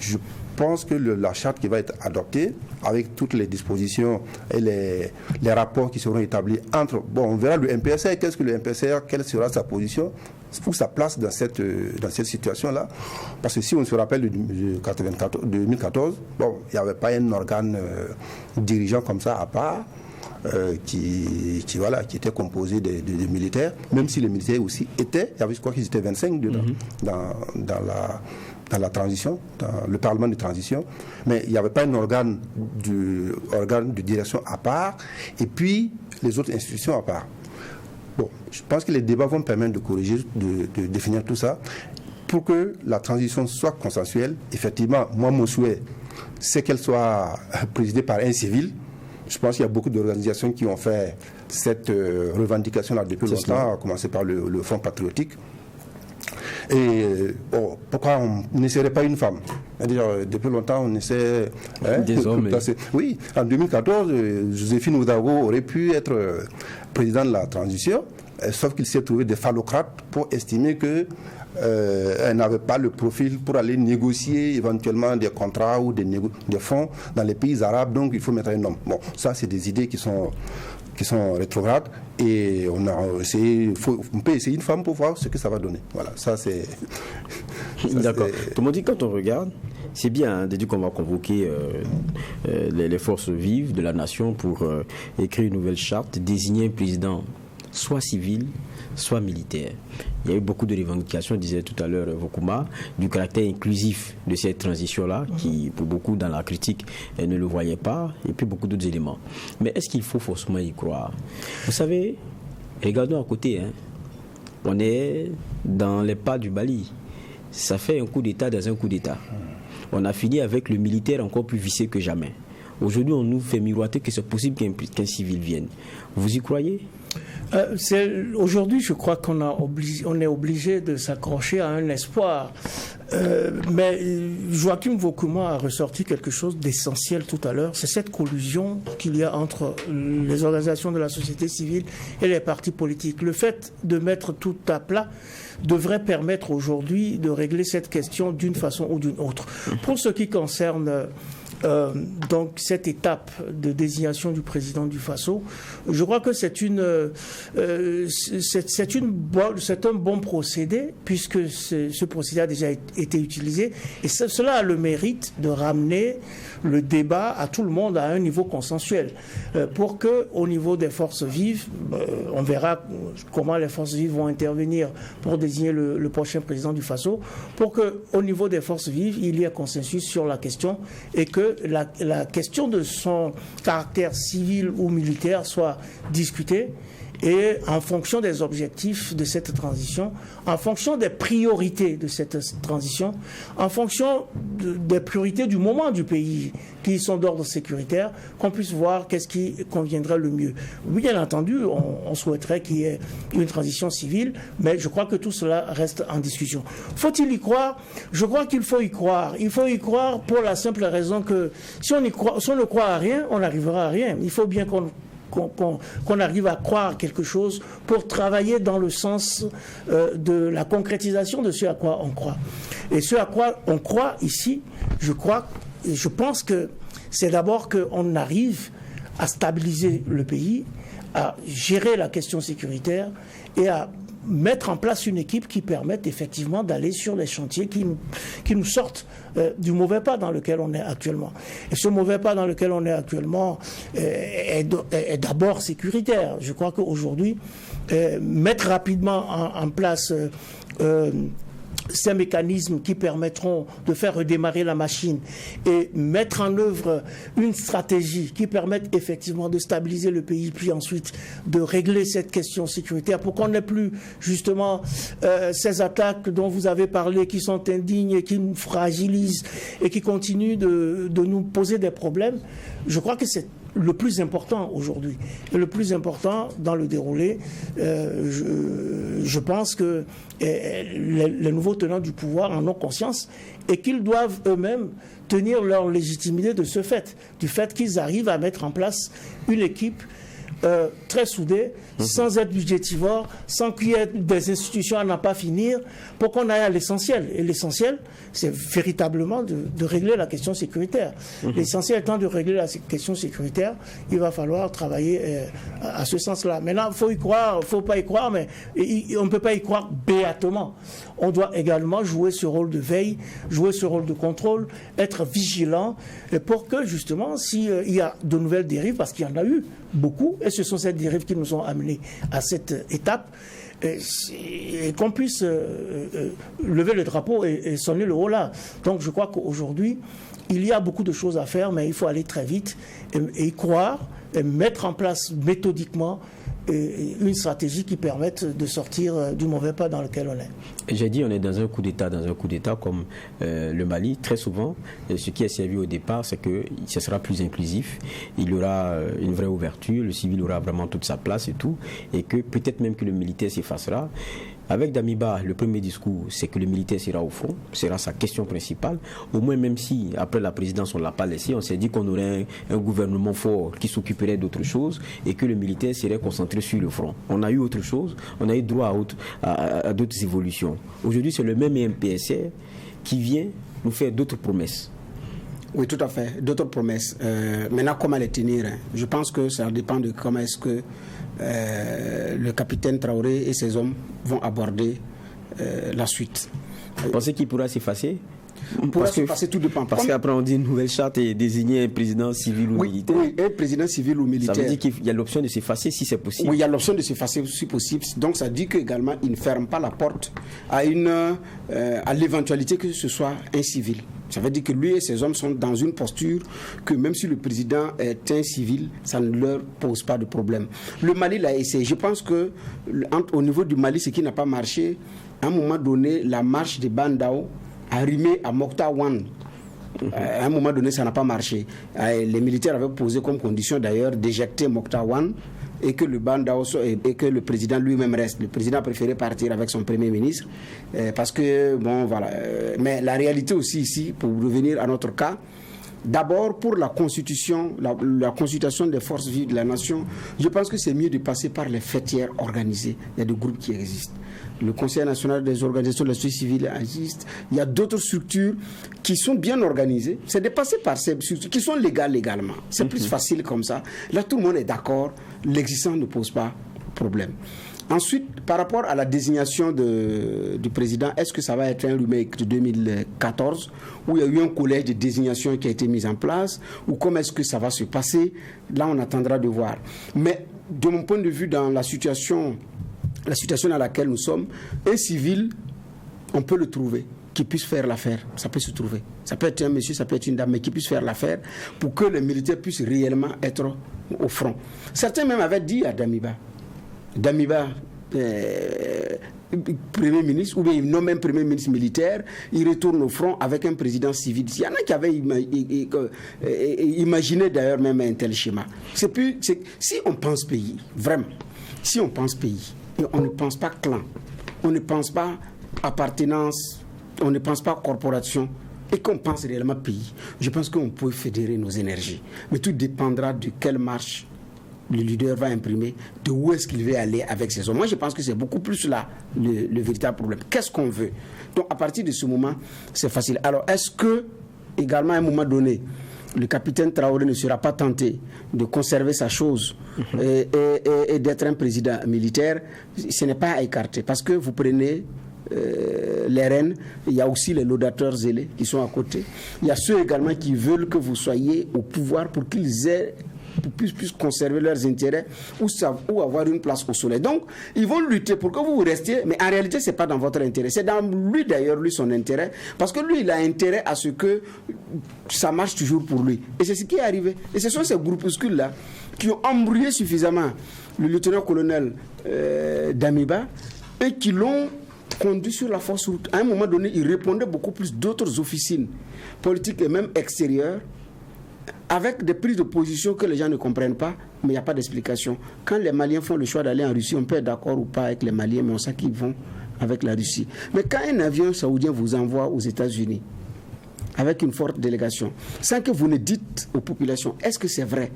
Speaker 4: je pense que la charte qui va être adoptée, avec toutes les dispositions et les rapports qui seront établis entre... on verra le MPSR, qu'est-ce que le MPSR, quelle sera sa position pour sa place dans cette situation-là. Parce que si on se rappelle de 2014, il n'y avait pas un organe dirigeant comme ça à part, qui était composé de militaires, même si les militaires aussi étaient, je crois qu'ils étaient 25 dedans, dans la transition, dans le Parlement de transition, mais il n'y avait pas un organe de direction à part, et puis les autres institutions à part. Je pense que les débats vont permettre de corriger, de définir tout ça, pour que la transition soit consensuelle. Effectivement, moi, mon souhait, c'est qu'elle soit présidée par un civil. Je pense qu'il y a beaucoup d'organisations qui ont fait cette revendication-là depuis longtemps, à commencer par le Front patriotique. Et pourquoi on n'essaierait pas une femme? C'est-à-dire, depuis longtemps, on essaie...
Speaker 1: des hommes.
Speaker 4: Oui, en 2014, Joséphine Ouedraogo aurait pu être président de la transition, sauf qu'il s'est trouvé des phallocrates pour estimer que elle n'avait pas le profil pour aller négocier éventuellement des contrats ou des fonds dans les pays arabes, donc il faut mettre un homme. Bon, ça, c'est des idées qui sont rétrogrades, et on peut essayer une femme pour voir ce que ça va donner. Voilà, ça c'est...
Speaker 1: D'accord. Tout dit, quand on regarde, c'est bien de dire qu'on va convoquer les forces vives de la nation pour écrire une nouvelle charte, désigner un président soit civil, soit militaire. Il y a eu beaucoup de revendications, disait tout à l'heure Vokuma, du caractère inclusif de cette transition-là, qui, pour beaucoup dans la critique, ne le voyaient pas, et puis beaucoup d'autres éléments. Mais est-ce qu'il faut forcément y croire? Vous savez, regardons à côté, on est dans les pas du Mali. Ça fait un coup d'État dans un coup d'État. On a fini avec le militaire encore plus vicié que jamais. Aujourd'hui, on nous fait miroiter que c'est possible qu'un civil vienne. Vous y croyez?
Speaker 3: Aujourd'hui, je crois qu'on est obligé de s'accrocher à un espoir. Mais Joachim Vokuma a ressorti quelque chose d'essentiel tout à l'heure. C'est cette collusion qu'il y a entre les organisations de la société civile et les partis politiques. Le fait de mettre tout à plat devrait permettre aujourd'hui de régler cette question d'une façon ou d'une autre. Pour ce qui concerne donc cette étape de désignation du président du Faso, je crois que c'est un bon procédé, puisque ce procédé a déjà été utilisé, et cela a le mérite de ramener le débat à tout le monde à un niveau consensuel, pour que au niveau des forces vives, on verra comment les forces vives vont intervenir pour désigner le prochain président du Faso, pour que au niveau des forces vives il y ait consensus sur la question, et que la question de son caractère civil ou militaire soit discutée, et en fonction des objectifs de cette transition, en fonction des priorités de cette transition, en fonction des priorités du moment du pays qui sont d'ordre sécuritaire, qu'on puisse voir qu'est-ce qui conviendrait le mieux. Bien entendu, on souhaiterait qu'il y ait une transition civile, mais je crois que tout cela reste en discussion. Faut-il y croire? Je crois qu'il faut y croire. Il faut y croire pour la simple raison que si on ne croit à rien, on n'arrivera à rien. Il faut bien qu'on arrive à croire quelque chose pour travailler dans le sens de la concrétisation de ce à quoi on croit. Et ce à quoi on croit ici, je pense que c'est d'abord qu'on arrive à stabiliser le pays, à gérer la question sécuritaire et à mettre en place une équipe qui permette effectivement d'aller sur les chantiers qui nous sortent du mauvais pas dans lequel on est actuellement. Et ce mauvais pas dans lequel on est actuellement est d'abord sécuritaire. Je crois qu'aujourd'hui, mettre rapidement en place ces mécanismes qui permettront de faire redémarrer la machine et mettre en œuvre une stratégie qui permette effectivement de stabiliser le pays, puis ensuite de régler cette question sécuritaire pour qu'on n'ait plus justement ces attaques dont vous avez parlé qui sont indignes et qui nous fragilisent et qui continuent de nous poser des problèmes. Je crois que c'est le plus important aujourd'hui. Et le plus important dans le déroulé, je pense que les nouveaux tenants du pouvoir en ont conscience et qu'ils doivent eux-mêmes tenir leur légitimité de ce fait, du fait qu'ils arrivent à mettre en place une équipe très soudée, sans être budgétivore, sans qu'il y ait des institutions à n'en pas finir, pour qu'on aille à l'essentiel. Et l'essentiel, c'est véritablement de régler la question sécuritaire. L'essentiel étant de régler la question sécuritaire, il va falloir travailler à ce sens-là. Maintenant, il faut y croire, il ne faut pas y croire, mais on ne peut pas y croire béatement. On doit également jouer ce rôle de veille, jouer ce rôle de contrôle, être vigilant, pour que justement, s'il y a de nouvelles dérives, parce qu'il y en a eu beaucoup, et ce sont ces dérives qui nous ont amenés à cette étape, et qu'on puisse lever le drapeau et sonner le haut-là. Donc je crois qu'aujourd'hui, il y a beaucoup de choses à faire, mais il faut aller très vite et y croire, et mettre en place méthodiquement une stratégie qui permette de sortir du mauvais pas dans lequel on est.
Speaker 1: J'ai dit on est dans un coup d'État comme le Mali. Très souvent, ce qui est servi au départ, c'est que ce sera plus inclusif. Il y aura une vraie ouverture, le civil aura vraiment toute sa place et tout, et que peut-être même que le militaire s'effacera. Avec Damiba, le premier discours, c'est que le militaire sera au front, sera sa question principale. Au moins, même si après la présidence, on ne l'a pas laissé, on s'est dit qu'on aurait un gouvernement fort qui s'occuperait d'autre chose et que le militaire serait concentré sur le front. On a eu autre chose, on a eu droit à d'autres évolutions. Aujourd'hui, c'est le même MPSR qui vient nous faire d'autres promesses.
Speaker 2: Oui, tout à fait, d'autres promesses. Maintenant, comment les tenir? Je pense que ça dépend de comment est-ce que le capitaine Traoré et ses hommes vont aborder la suite.
Speaker 1: Vous pensez qu'il pourra s'effacer?
Speaker 2: Pourra s'effacer, tout dépend.
Speaker 1: Parce qu'après on dit une nouvelle charte et désigner un président civil ou militaire.
Speaker 2: Oui, un président civil ou militaire.
Speaker 1: Ça veut dire qu'il y a l'option de s'effacer si c'est possible.
Speaker 2: Oui, il y a l'option de s'effacer si possible. Donc ça dit qu'également il ne ferme pas la porte à l'éventualité que ce soit un civil. Ça veut dire que lui et ses hommes sont dans une posture que même si le président est un civil, ça ne leur pose pas de problème. Le Mali l'a essayé. Je pense que au niveau du Mali, ce qui n'a pas marché, à un moment donné, la marche de Bandao arrimée à Mokhtar Wan. À un moment donné, ça n'a pas marché. Les militaires avaient posé comme condition d'ailleurs d'éjecter Mokhtar Wan et que le Bandao et que le président lui-même reste. Le président a préféré partir avec son premier ministre parce que, bon, voilà. Mais la réalité aussi ici, pour revenir à notre cas, d'abord pour la constitution, la consultation des forces vives de la nation, je pense que c'est mieux de passer par les fêtières organisées. Il y a des groupes qui existent. Le Conseil national des organisations de la société civile existe. Il y a d'autres structures qui sont bien organisées. C'est de passer par ces structures qui sont légales légalement. C'est plus facile comme ça. Là, tout le monde est d'accord. L'existence ne pose pas problème. Ensuite, par rapport à la désignation du président, est-ce que ça va être un remake de 2014 où il y a eu un collège de désignation qui a été mis en place ou comment est-ce que ça va se passer? Là, on attendra de voir. Mais de mon point de vue, dans la situation dans laquelle nous sommes, un civil, on peut le trouver, qui puisse faire l'affaire. Ça peut se trouver. Ça peut être un monsieur, ça peut être une dame, mais qui puisse faire l'affaire pour que les militaires puissent réellement être au front. Certains même avaient dit à Damiba, Premier ministre, ou bien il nomme un Premier ministre militaire, il retourne au front avec un président civil. Il y en a qui avaient imaginé d'ailleurs même un tel schéma. Si on pense pays, vraiment, si on pense pays, et on ne pense pas clan, on ne pense pas appartenance, on ne pense pas corporation, et qu'on pense réellement pays, je pense qu'on peut fédérer nos énergies. Mais tout dépendra de quelle marche le leader va imprimer, de où est-ce qu'il veut aller avec ses hommes. Moi, je pense que c'est beaucoup plus là le véritable problème. Qu'est-ce qu'on veut? Donc, à partir de ce moment, c'est facile. Alors, est-ce que, également, à un moment donné, le capitaine Traoré ne sera pas tenté de conserver sa chose et d'être un président militaire? Ce n'est pas à écarter. Parce que vous prenez les reines, il y a aussi les laudateurs zélés qui sont à côté. Il y a ceux également qui veulent que vous soyez au pouvoir pour qu'ils puissent conserver leurs intérêts ou avoir une place au soleil. Donc, ils vont lutter pour que vous restiez, mais en réalité, ce n'est pas dans votre intérêt. C'est dans lui, d'ailleurs, son intérêt, parce que lui, il a intérêt à ce que ça marche toujours pour lui. Et c'est ce qui est arrivé. Et ce sont ces groupuscules-là qui ont embrouillé suffisamment le lieutenant-colonel Damiba et qui l'ont conduit sur la force route. À un moment donné, il répondait beaucoup plus d'autres officines politiques et même extérieures avec des prises de position que les gens ne comprennent pas, mais il n'y a pas d'explication. Quand les Maliens font le choix d'aller en Russie, on peut être d'accord ou pas avec les Maliens, mais on sait qu'ils vont avec la Russie. Mais quand un avion saoudien vous envoie aux États-Unis avec une forte délégation, sans que vous ne dites aux populations, est-ce que c'est vrai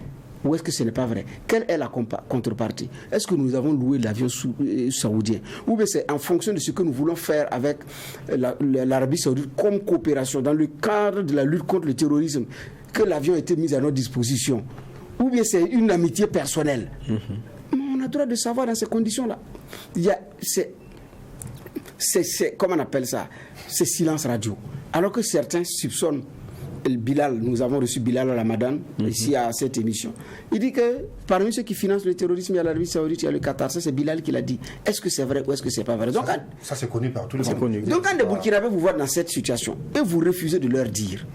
Speaker 2: ou est-ce que ce n'est pas vrai? Quelle est la contrepartie? Est-ce que nous avons loué l'avion saoudien? Ou bien c'est en fonction de ce que nous voulons faire avec l'Arabie saoudite comme coopération dans le cadre de la lutte contre le terrorisme que l'avion a été mis à notre disposition? Ou bien c'est une amitié personnelle? On a le droit de savoir dans ces conditions-là. Comment on appelle ça? C'est silence radio. Alors que certains soupçonnent Bilal, nous avons reçu Bilal Ramadan ici à cette émission. Il dit que parmi ceux qui financent le terrorisme, il y a l'Arabie saoudite, il y a le Qatar. Ça, c'est Bilal qui l'a dit. Est-ce que c'est vrai ou est-ce que c'est pas vrai? Donc,
Speaker 4: ça c'est connu par tout le monde.
Speaker 2: Donc quand des Burkinabés vous voient dans cette situation et vous refusez de leur dire,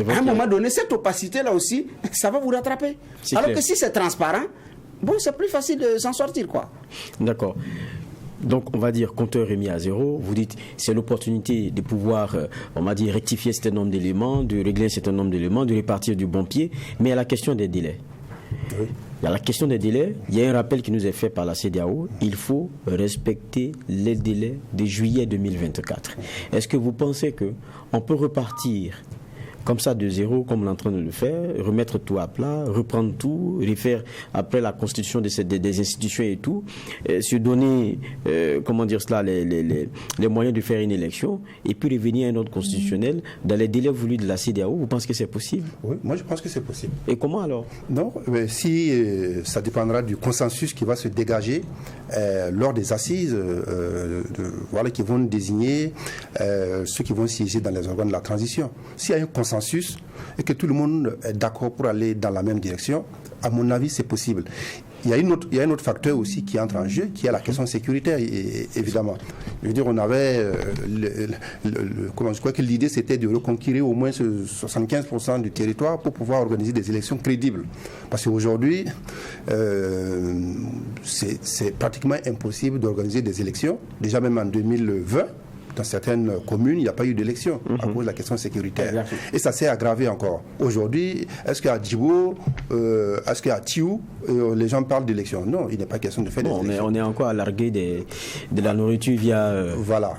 Speaker 2: à un moment donné, cette opacité-là aussi, ça va vous rattraper. Alors que si c'est transparent, bon, c'est plus facile de s'en sortir, quoi.
Speaker 1: D'accord. Donc, on va dire, compteur remis à zéro. Vous dites, c'est l'opportunité de pouvoir, on va dire, rectifier un certain nombre d'éléments, de régler un certain nombre d'éléments, de répartir du bon pied. Mais il y a la question des délais.
Speaker 4: Oui.
Speaker 1: Il y a la question des délais. Il y a un rappel qui nous est fait par la CEDEAO. Il faut respecter les délais de juillet 2024. Est-ce que vous pensez qu'on peut repartir comme ça de zéro, comme on est en train de le faire, remettre tout à plat, reprendre tout, refaire après la constitution des institutions et tout, se donner, comment dire cela, les moyens de faire une élection, et puis revenir à un ordre constitutionnel dans les délais voulus de la CEDEAO? Vous pensez que c'est possible?
Speaker 4: Oui, moi je pense que c'est possible.
Speaker 1: Et comment alors?
Speaker 4: Non, mais si ça dépendra du consensus qui va se dégager lors des assises, voilà, qui vont désigner ceux qui vont siéger dans les organes de la transition. S'il y a un consensus et que tout le monde est d'accord pour aller dans la même direction, à mon avis, c'est possible. Il y a un autre facteur aussi qui entre en jeu, qui est la question sécuritaire, évidemment. Je veux dire, on avait, comment je crois que l'idée c'était de reconquérir au moins 75% du territoire pour pouvoir organiser des élections crédibles. Parce qu'aujourd'hui, c'est pratiquement impossible d'organiser des élections. Déjà même en 2020, dans certaines communes, il n'y a pas eu d'élection à cause de la question sécuritaire. Et ça s'est aggravé encore. Aujourd'hui, est-ce qu'à Djibo, est-ce qu'à Tiou, les gens parlent d'élection? Non, il n'est pas question de faire des élections.
Speaker 1: On est encore à larguer de la nourriture via...
Speaker 4: Voilà.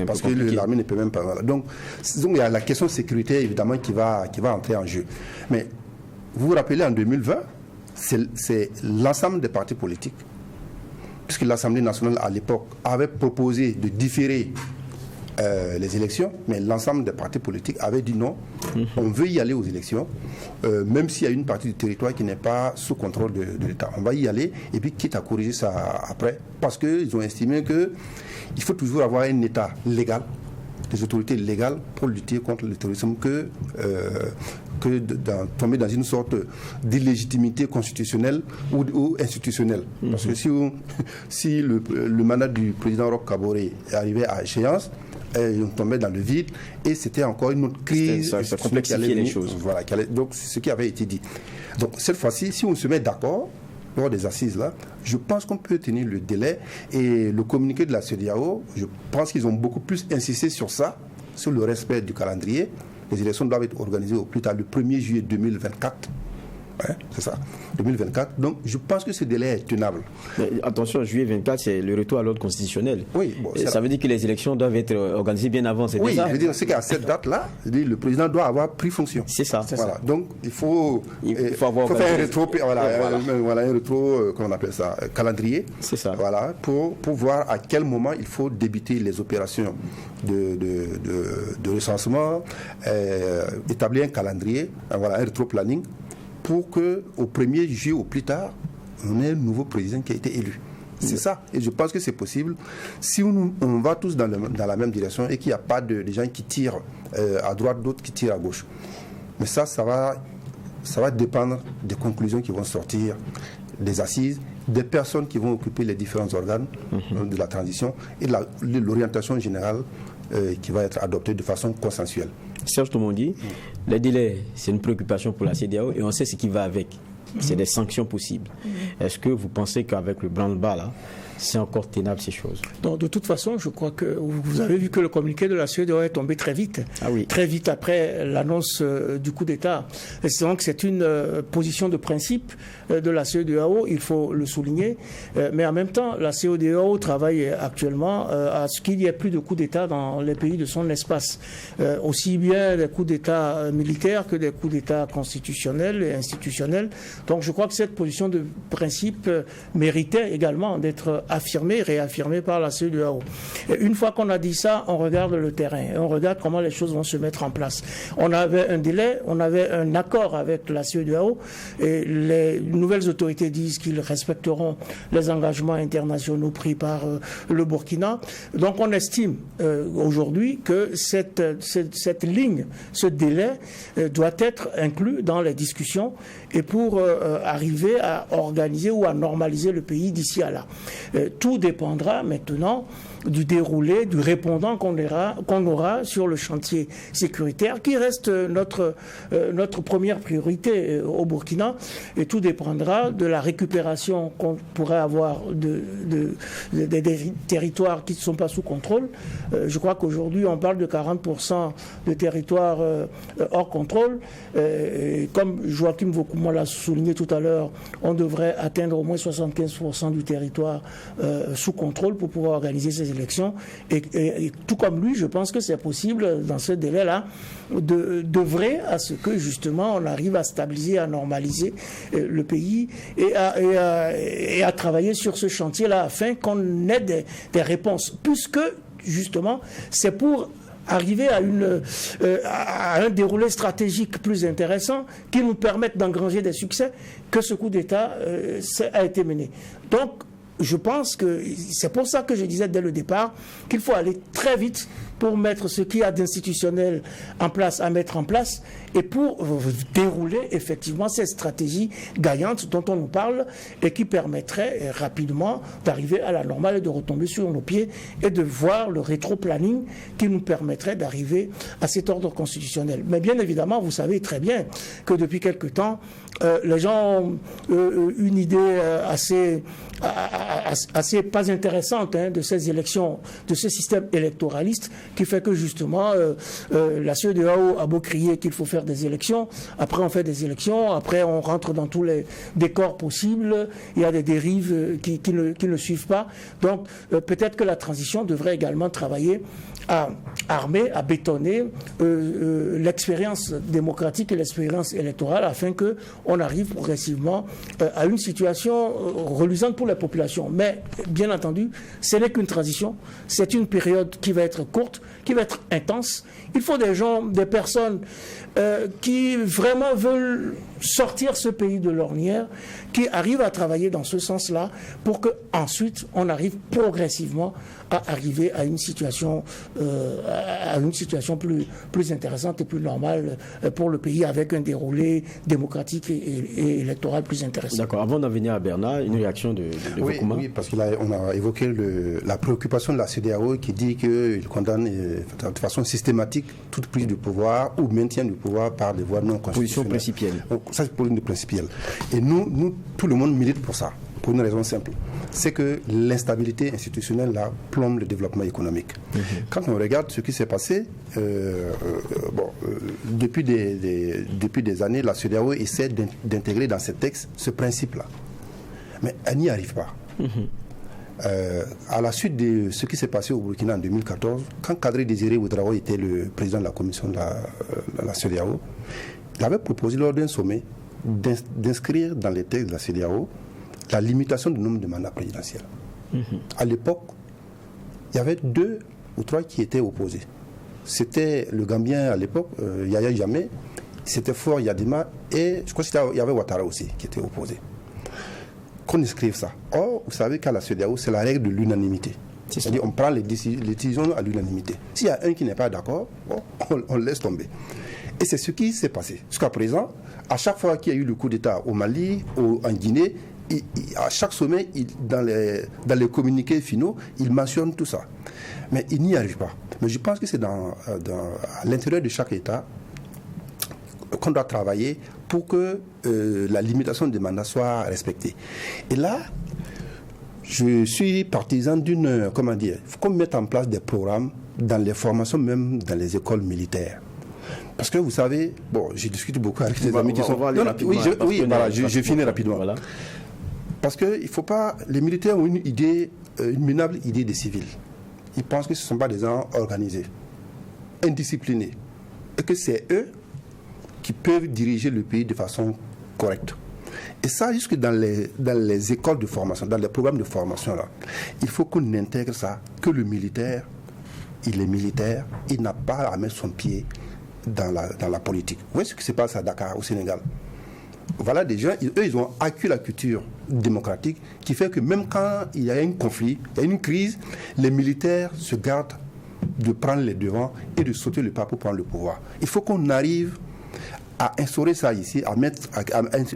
Speaker 4: Parce que l'armée ne peut même pas... Voilà. Donc, il y a la question sécuritaire, évidemment, qui va entrer en jeu. Mais vous vous rappelez, en 2020, c'est l'ensemble des partis politiques, puisque l'Assemblée nationale, à l'époque, avait proposé de différer les élections, mais l'ensemble des partis politiques avaient dit non, on veut y aller aux élections, même s'il y a une partie du territoire qui n'est pas sous contrôle de l'État. On va y aller, et puis quitte à corriger ça après, parce qu'ils ont estimé qu'il faut toujours avoir un État légal, des autorités légales pour lutter contre le terrorisme, que tomber dans une sorte d'illégitimité constitutionnelle ou institutionnelle. Parce que si le mandat du président Roch Kaboré est arrivé à échéance, on tombait dans le vide et c'était encore une autre crise.
Speaker 1: Ça complexifiait les choses.
Speaker 4: Voilà, donc c'est ce qui avait été dit. Donc cette fois-ci, si on se met d'accord lors des assises là, je pense qu'on peut tenir le délai, et le communiqué de la CEDEAO, je pense qu'ils ont beaucoup plus insisté sur ça, sur le respect du calendrier. Les élections doivent être organisées au plus tard le 1er juillet 2024. Ouais, c'est ça, 2024. Donc, je pense que ce délai est tenable.
Speaker 1: Mais attention, juillet 24, c'est le retour à l'ordre constitutionnel.
Speaker 4: Oui, bon,
Speaker 1: ça veut dire que les élections doivent être organisées bien avant, c'est ça?
Speaker 4: Oui, je veux dire, c'est qu'à cette date-là, le président doit avoir pris fonction.
Speaker 1: C'est ça.
Speaker 4: Voilà. Donc, il faut faire un rétro, un rétro, comment on appelle ça, calendrier.
Speaker 1: C'est ça.
Speaker 4: Voilà, pour voir à quel moment il faut débuter les opérations de recensement, établir un calendrier, voilà, un rétro-planning, pour qu'au 1er juillet ou plus tard, on ait un nouveau président qui a été élu. C'est ça. Et je pense que c'est possible. Si on va tous dans la même direction et qu'il n'y a pas de gens qui tirent à droite, d'autres qui tirent à gauche. Mais ça va dépendre des conclusions qui vont sortir des assises, des personnes qui vont occuper les différents organes de la transition et de l'orientation générale qui va être adoptée de façon consensuelle.
Speaker 1: Serge Tomondi, les délais, c'est une préoccupation pour la CEDEAO et on sait ce qui va avec. C'est des sanctions possibles. Est-ce que vous pensez qu'avec le branle-bas, là, c'est encore tenable ces choses?
Speaker 3: Donc, de toute façon, je crois que vous avez vu que le communiqué de la CEDEAO est tombé très vite.
Speaker 1: Ah oui.
Speaker 3: Très vite après l'annonce du coup d'État. Et donc c'est une position de principe de la CEDEAO, il faut le souligner. Mais en même temps, la CEDEAO travaille actuellement à ce qu'il n'y ait plus de coups d'État dans les pays de son espace. Aussi bien des coups d'État militaires que des coups d'État constitutionnels et institutionnels. Donc je crois que cette position de principe méritait également d'être affirmée, réaffirmée par la CEDEAO. Et une fois qu'on a dit ça, on regarde le terrain et on regarde comment les choses vont se mettre en place. On avait un délai, on avait un accord avec la CEDEAO et les nouvelles autorités disent qu'ils respecteront les engagements internationaux pris par le Burkina. Donc on estime aujourd'hui que cette ligne, ce délai doit être inclus dans les discussions et pour arriver à organiser ou à normaliser le pays d'ici à là. Tout dépendra maintenant du déroulé, du répondant qu'on aura sur le chantier sécuritaire, qui reste notre première priorité au Burkina. Et tout dépendra de la récupération qu'on pourrait avoir des territoires qui ne sont pas sous contrôle. Je crois qu'aujourd'hui, on parle de 40% de territoires hors contrôle. Et comme Joachim Vaucoumont l'a souligné tout à l'heure, on devrait atteindre au moins 75% du territoire sous contrôle pour pouvoir organiser ces élections. Et tout comme lui, je pense que c'est possible, dans ce délai-là, d'œuvrer à ce que, justement, on arrive à stabiliser, à normaliser le pays et à travailler sur ce chantier-là afin qu'on ait des réponses. Puisque, justement, c'est pour arriver à un déroulé stratégique plus intéressant qui nous permette d'engranger des succès que ce coup d'État a été mené. Donc, je pense que c'est pour ça que je disais dès le départ qu'il faut aller très vite pour mettre ce qu'il y a d'institutionnel en place à mettre en place et pour dérouler effectivement cette stratégie gagnante dont on nous parle et qui permettrait rapidement d'arriver à la normale et de retomber sur nos pieds et de voir le rétro-planning qui nous permettrait d'arriver à cet ordre constitutionnel. Mais bien évidemment, vous savez très bien que depuis quelque temps, les gens ont une idée assez pas intéressante de ces élections, de ce système électoraliste qui fait que justement la CEDEAO a beau crier qu'il faut faire des élections, après on fait des élections, après on rentre dans tous les décors possibles, il y a des dérives qui ne suivent pas. Donc peut-être que la transition devrait également travailler à armer, à bétonner l'expérience démocratique et l'expérience électorale afin qu'on arrive progressivement à une situation reluisante pour la population. Mais bien entendu, ce n'est qu'une transition, c'est une période qui va être courte, qui va être intense. Il faut des gens, des personnes qui vraiment veulent sortir ce pays de l'ornière, qui arrivent à travailler dans ce sens-là pour qu'ensuite on arrive progressivement à arriver à une situation plus intéressante et plus normale pour le pays avec un déroulé démocratique et électoral plus intéressant.
Speaker 1: D'accord. Avant d'en venir à Bernard, une réaction de Vaucoumont.
Speaker 4: Oui, parce qu'on a évoqué la préoccupation de la CEDEAO qui dit qu'il condamne de façon systématique toute prise de pouvoir ou maintien du pouvoir par des voies non constitutionnelles.
Speaker 1: Position principielle.
Speaker 4: Donc, ça, c'est pour une principielle. Et nous, tout le monde milite pour ça, pour une raison simple. C'est que l'instabilité institutionnelle là, plombe le développement économique. Quand on regarde ce qui s'est passé, depuis des années, la CEDEAO essaie d'intégrer dans ses textes ce principe-là. Mais elle n'y arrive pas. À la suite de ce qui s'est passé au Burkina en 2014, quand Kadri Désiré Ouedraogo était le président de la commission de la CEDEAO, il avait proposé lors d'un sommet d'inscrire dans les textes de la CEDEAO la limitation du nombre de mandats présidentiels. À l'époque, il y avait 2 ou 3 qui étaient opposés. C'était le Gambien à l'époque, Yaya Jammeh, c'était Faure Yadima et je crois qu'il y avait Ouattara aussi qui était opposé. Qu'on inscrive ça. Or, vous savez qu'à la CEDEAO, c'est la règle de l'unanimité. C'est-à-dire on prend les décisions à l'unanimité. S'il y a un qui n'est pas d'accord, on laisse tomber. Et c'est ce qui s'est passé. Jusqu'à présent, à chaque fois qu'il y a eu le coup d'État au Mali, en Guinée, à chaque sommet, dans les communiqués finaux, il mentionne tout ça. Mais il n'y arrive pas. Mais je pense que c'est à l'intérieur de chaque État qu'on doit travailler pour que la limitation des mandats soit respectée. Et là, je suis partisan il faut qu'on mette en place des programmes dans les formations, même dans les écoles militaires. Parce que vous savez, j'ai discuté beaucoup avec des amis qui sont... Je finis rapidement. Voilà. Parce qu'il ne faut pas... Les militaires ont une minable idée des civils. Ils pensent que ce ne sont pas des gens organisés, indisciplinés, et que c'est eux qui peuvent diriger le pays de façon correcte. Et ça, jusque dans les écoles de formation, dans les programmes de formation, là, il faut qu'on intègre ça, que le militaire, il est militaire, il n'a pas à mettre son pied dans la politique. Vous voyez ce qui se passe à Dakar, au Sénégal. Voilà des gens, ils ont acquis la culture démocratique qui fait que même quand il y a un conflit, il y a une crise, les militaires se gardent de prendre les devants et de sauter le pas pour prendre le pouvoir. Il faut qu'on arrive à instaurer ça ici, à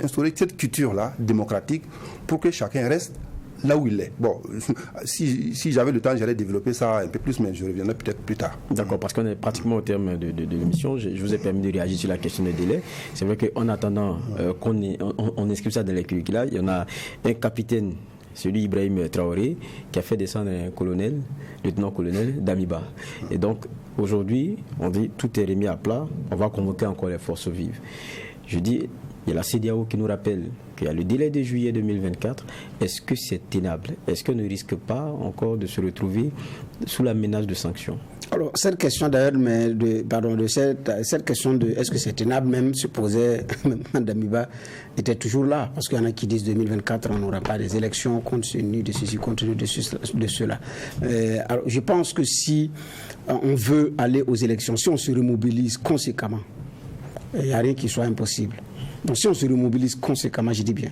Speaker 4: instaurer cette culture-là démocratique pour que chacun reste là où il est. Bon, si j'avais le temps, j'allais développer ça un peu plus, mais je reviendrai peut-être plus tard.
Speaker 1: D'accord, parce qu'on est pratiquement au terme de l'émission. Je vous ai permis de réagir sur la question des délais. C'est vrai qu'en attendant qu'on inscrive ça dans les curricula, il y en a un capitaine, celui Ibrahim Traoré, qui a fait descendre un colonel, lieutenant-colonel d'Amiba. Et donc, aujourd'hui, on dit tout est remis à plat, on va convoquer encore les forces vives. Je dis, il y a la CEDEAO qui nous rappelle qu'il y a le délai de juillet 2024. Est-ce que c'est tenable? Est-ce qu'on ne risque pas encore de se retrouver sous la menace de sanctions?
Speaker 2: Alors, cette question d'ailleurs, cette question de est-ce que c'est tenable, même se posait, même Damiba était toujours là, parce qu'il y en a qui disent 2024, on n'aura pas des élections compte tenu de ceci, compte tenu de cela. Alors, je pense que si on veut aller aux élections, si on se remobilise conséquemment, il n'y a rien qui soit impossible. Donc, si on se remobilise conséquemment, je dis bien,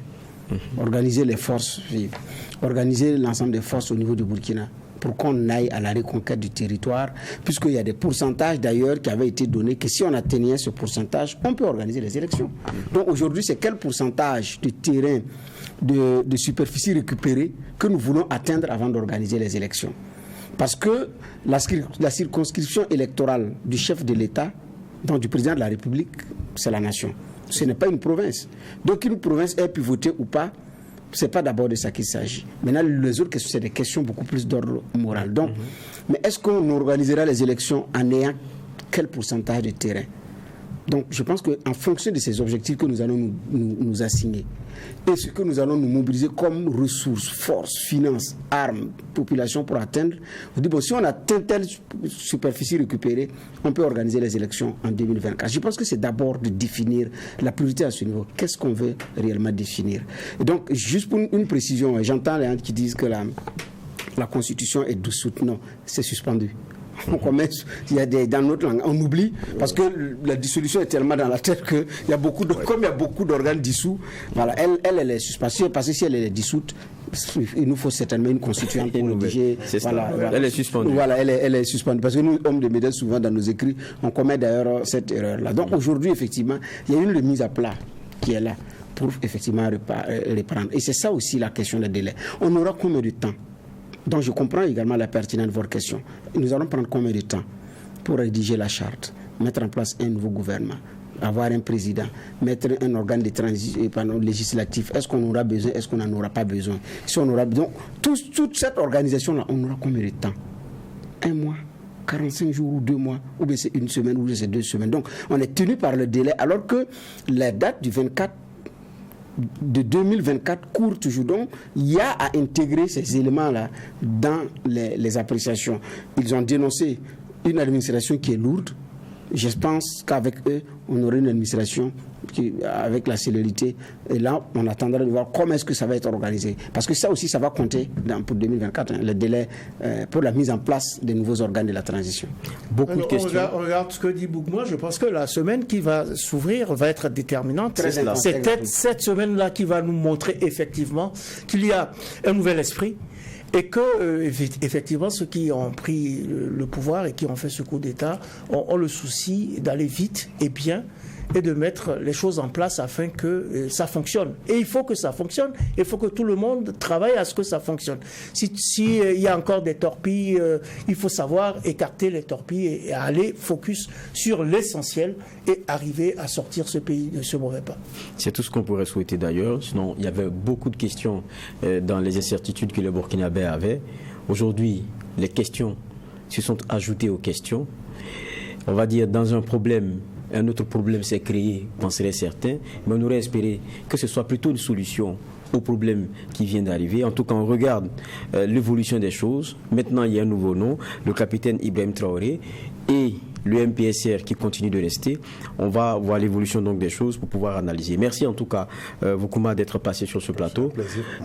Speaker 2: organiser les forces vives, organiser l'ensemble des forces au niveau du Burkina, pour qu'on aille à la reconquête du territoire, puisqu'il y a des pourcentages d'ailleurs qui avaient été donnés, que si on atteignait ce pourcentage, on peut organiser les élections. Donc aujourd'hui, c'est quel pourcentage de terrain, de superficie récupérée que nous voulons atteindre avant d'organiser les élections? Parce que la circonscription électorale du chef de l'État, donc du président de la République, c'est la nation. Ce n'est pas une province. Donc une province ait pu voter ou pas, ce n'est pas d'abord de ça qu'il s'agit. Maintenant, les autres questions, c'est des questions beaucoup plus d'ordre moral. Donc, mais est-ce qu'on organisera les élections en ayant quel pourcentage de terrain? Donc, je pense qu'en fonction de ces objectifs que nous allons nous assigner et ce que nous allons nous mobiliser comme ressources, forces, finances, armes, population pour atteindre, on dit, bon, si on atteint telle superficie récupérée, on peut organiser les élections en 2024. Je pense que c'est d'abord de définir la priorité à ce niveau. Qu'est-ce qu'on veut réellement définir? Et donc, juste pour une précision, j'entends les gens qui disent que la Constitution est dissoute. Non, c'est suspendu. On commence, dans notre langue, on oublie parce que la dissolution est tellement dans la tête que comme il y a beaucoup d'organes dissous, voilà, elle est suspendue parce que si elle est dissoute, il nous faut certainement une constituante pour rédiger. Voilà.
Speaker 1: Elle est suspendue.
Speaker 2: Voilà, elle est suspendue parce que nous, hommes de médias, souvent dans nos écrits, on commet d'ailleurs cette erreur-là. Donc aujourd'hui, effectivement, il y a une remise à plat qui est là pour effectivement reprendre. Et c'est ça aussi la question des délais. On aura combien de temps? Donc je comprends également la pertinence de votre question. Nous allons prendre combien de temps pour rédiger la charte, mettre en place un nouveau gouvernement, avoir un président, mettre un organe de transition législatif? Est-ce qu'on aura besoin? Est-ce qu'on n'en aura pas besoin? Si on aura besoin, toute cette organisation-là, on aura combien de temps? 1 mois, 45 jours ou 2 mois, ou bien c'est 1 semaine, ou bien c'est 2 semaines. Donc on est tenu par le délai, alors que la date du 24 de 2024 court toujours. Donc, il y a à intégrer ces éléments-là dans les appréciations. Ils ont dénoncé une administration qui est lourde. Je pense qu'avec eux, on aurait une administration avec la célérité. Et là, on attendra de voir comment est-ce que ça va être organisé. Parce que ça aussi, ça va compter pour 2024, le délai pour la mise en place des nouveaux organes de la transition.
Speaker 3: Beaucoup de questions. On regarde ce que dit Bougma. Je pense que la semaine qui va s'ouvrir va être déterminante. C'est peut-être cette semaine-là qui va nous montrer effectivement qu'il y a un nouvel esprit. Et que, effectivement, ceux qui ont pris le pouvoir et qui ont fait ce coup d'État ont le souci d'aller vite et bien et de mettre les choses en place afin que ça fonctionne. Et il faut que ça fonctionne. Il faut que tout le monde travaille à ce que ça fonctionne. Si y a encore des torpilles, il faut savoir écarter les torpilles et aller focus sur l'essentiel et arriver à sortir ce pays de ce mauvais pas.
Speaker 1: C'est tout ce qu'on pourrait souhaiter d'ailleurs. Sinon, il y avait beaucoup de questions dans les incertitudes que le Burkinabé avait. Aujourd'hui, les questions se sont ajoutées aux questions. On va dire dans un problème, un autre problème s'est créé, on serait certain, mais on aurait espéré que ce soit plutôt une solution au problème qui vient d'arriver. En tout cas, on regarde l'évolution des choses. Maintenant, il y a un nouveau nom, le capitaine Ibrahim Traoré, et le MPSR qui continue de rester. On va voir l'évolution donc des choses pour pouvoir analyser. Merci en tout cas, Voukouma, d'être passé sur ce plateau.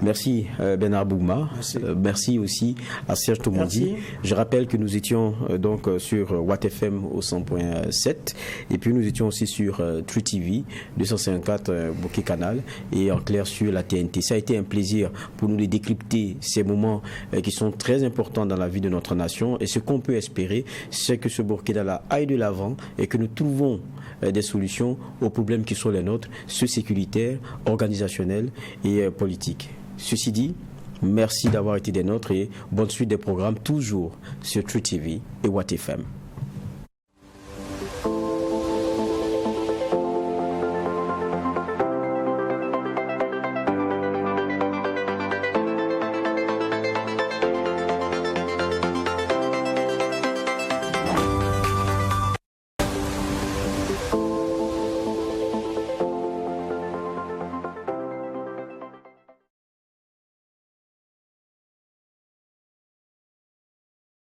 Speaker 1: Merci Bernard Bougma. Merci aussi à Serge Tomondi. Je rappelle que nous étions donc sur Watt FM au 100.7 et puis nous étions aussi sur True TV 254 Bouquet Canal et en clair sur la TNT. Ça a été un plaisir pour nous de décrypter ces moments qui sont très importants dans la vie de notre nation et ce qu'on peut espérer, c'est que ce Burkina-là aille de l'avant et que nous trouvons des solutions aux problèmes qui sont les nôtres, ceux sécuritaires, organisationnels et politiques. Ceci dit, Merci d'avoir été des nôtres et bonne suite des programmes toujours sur True TV et Watt FM.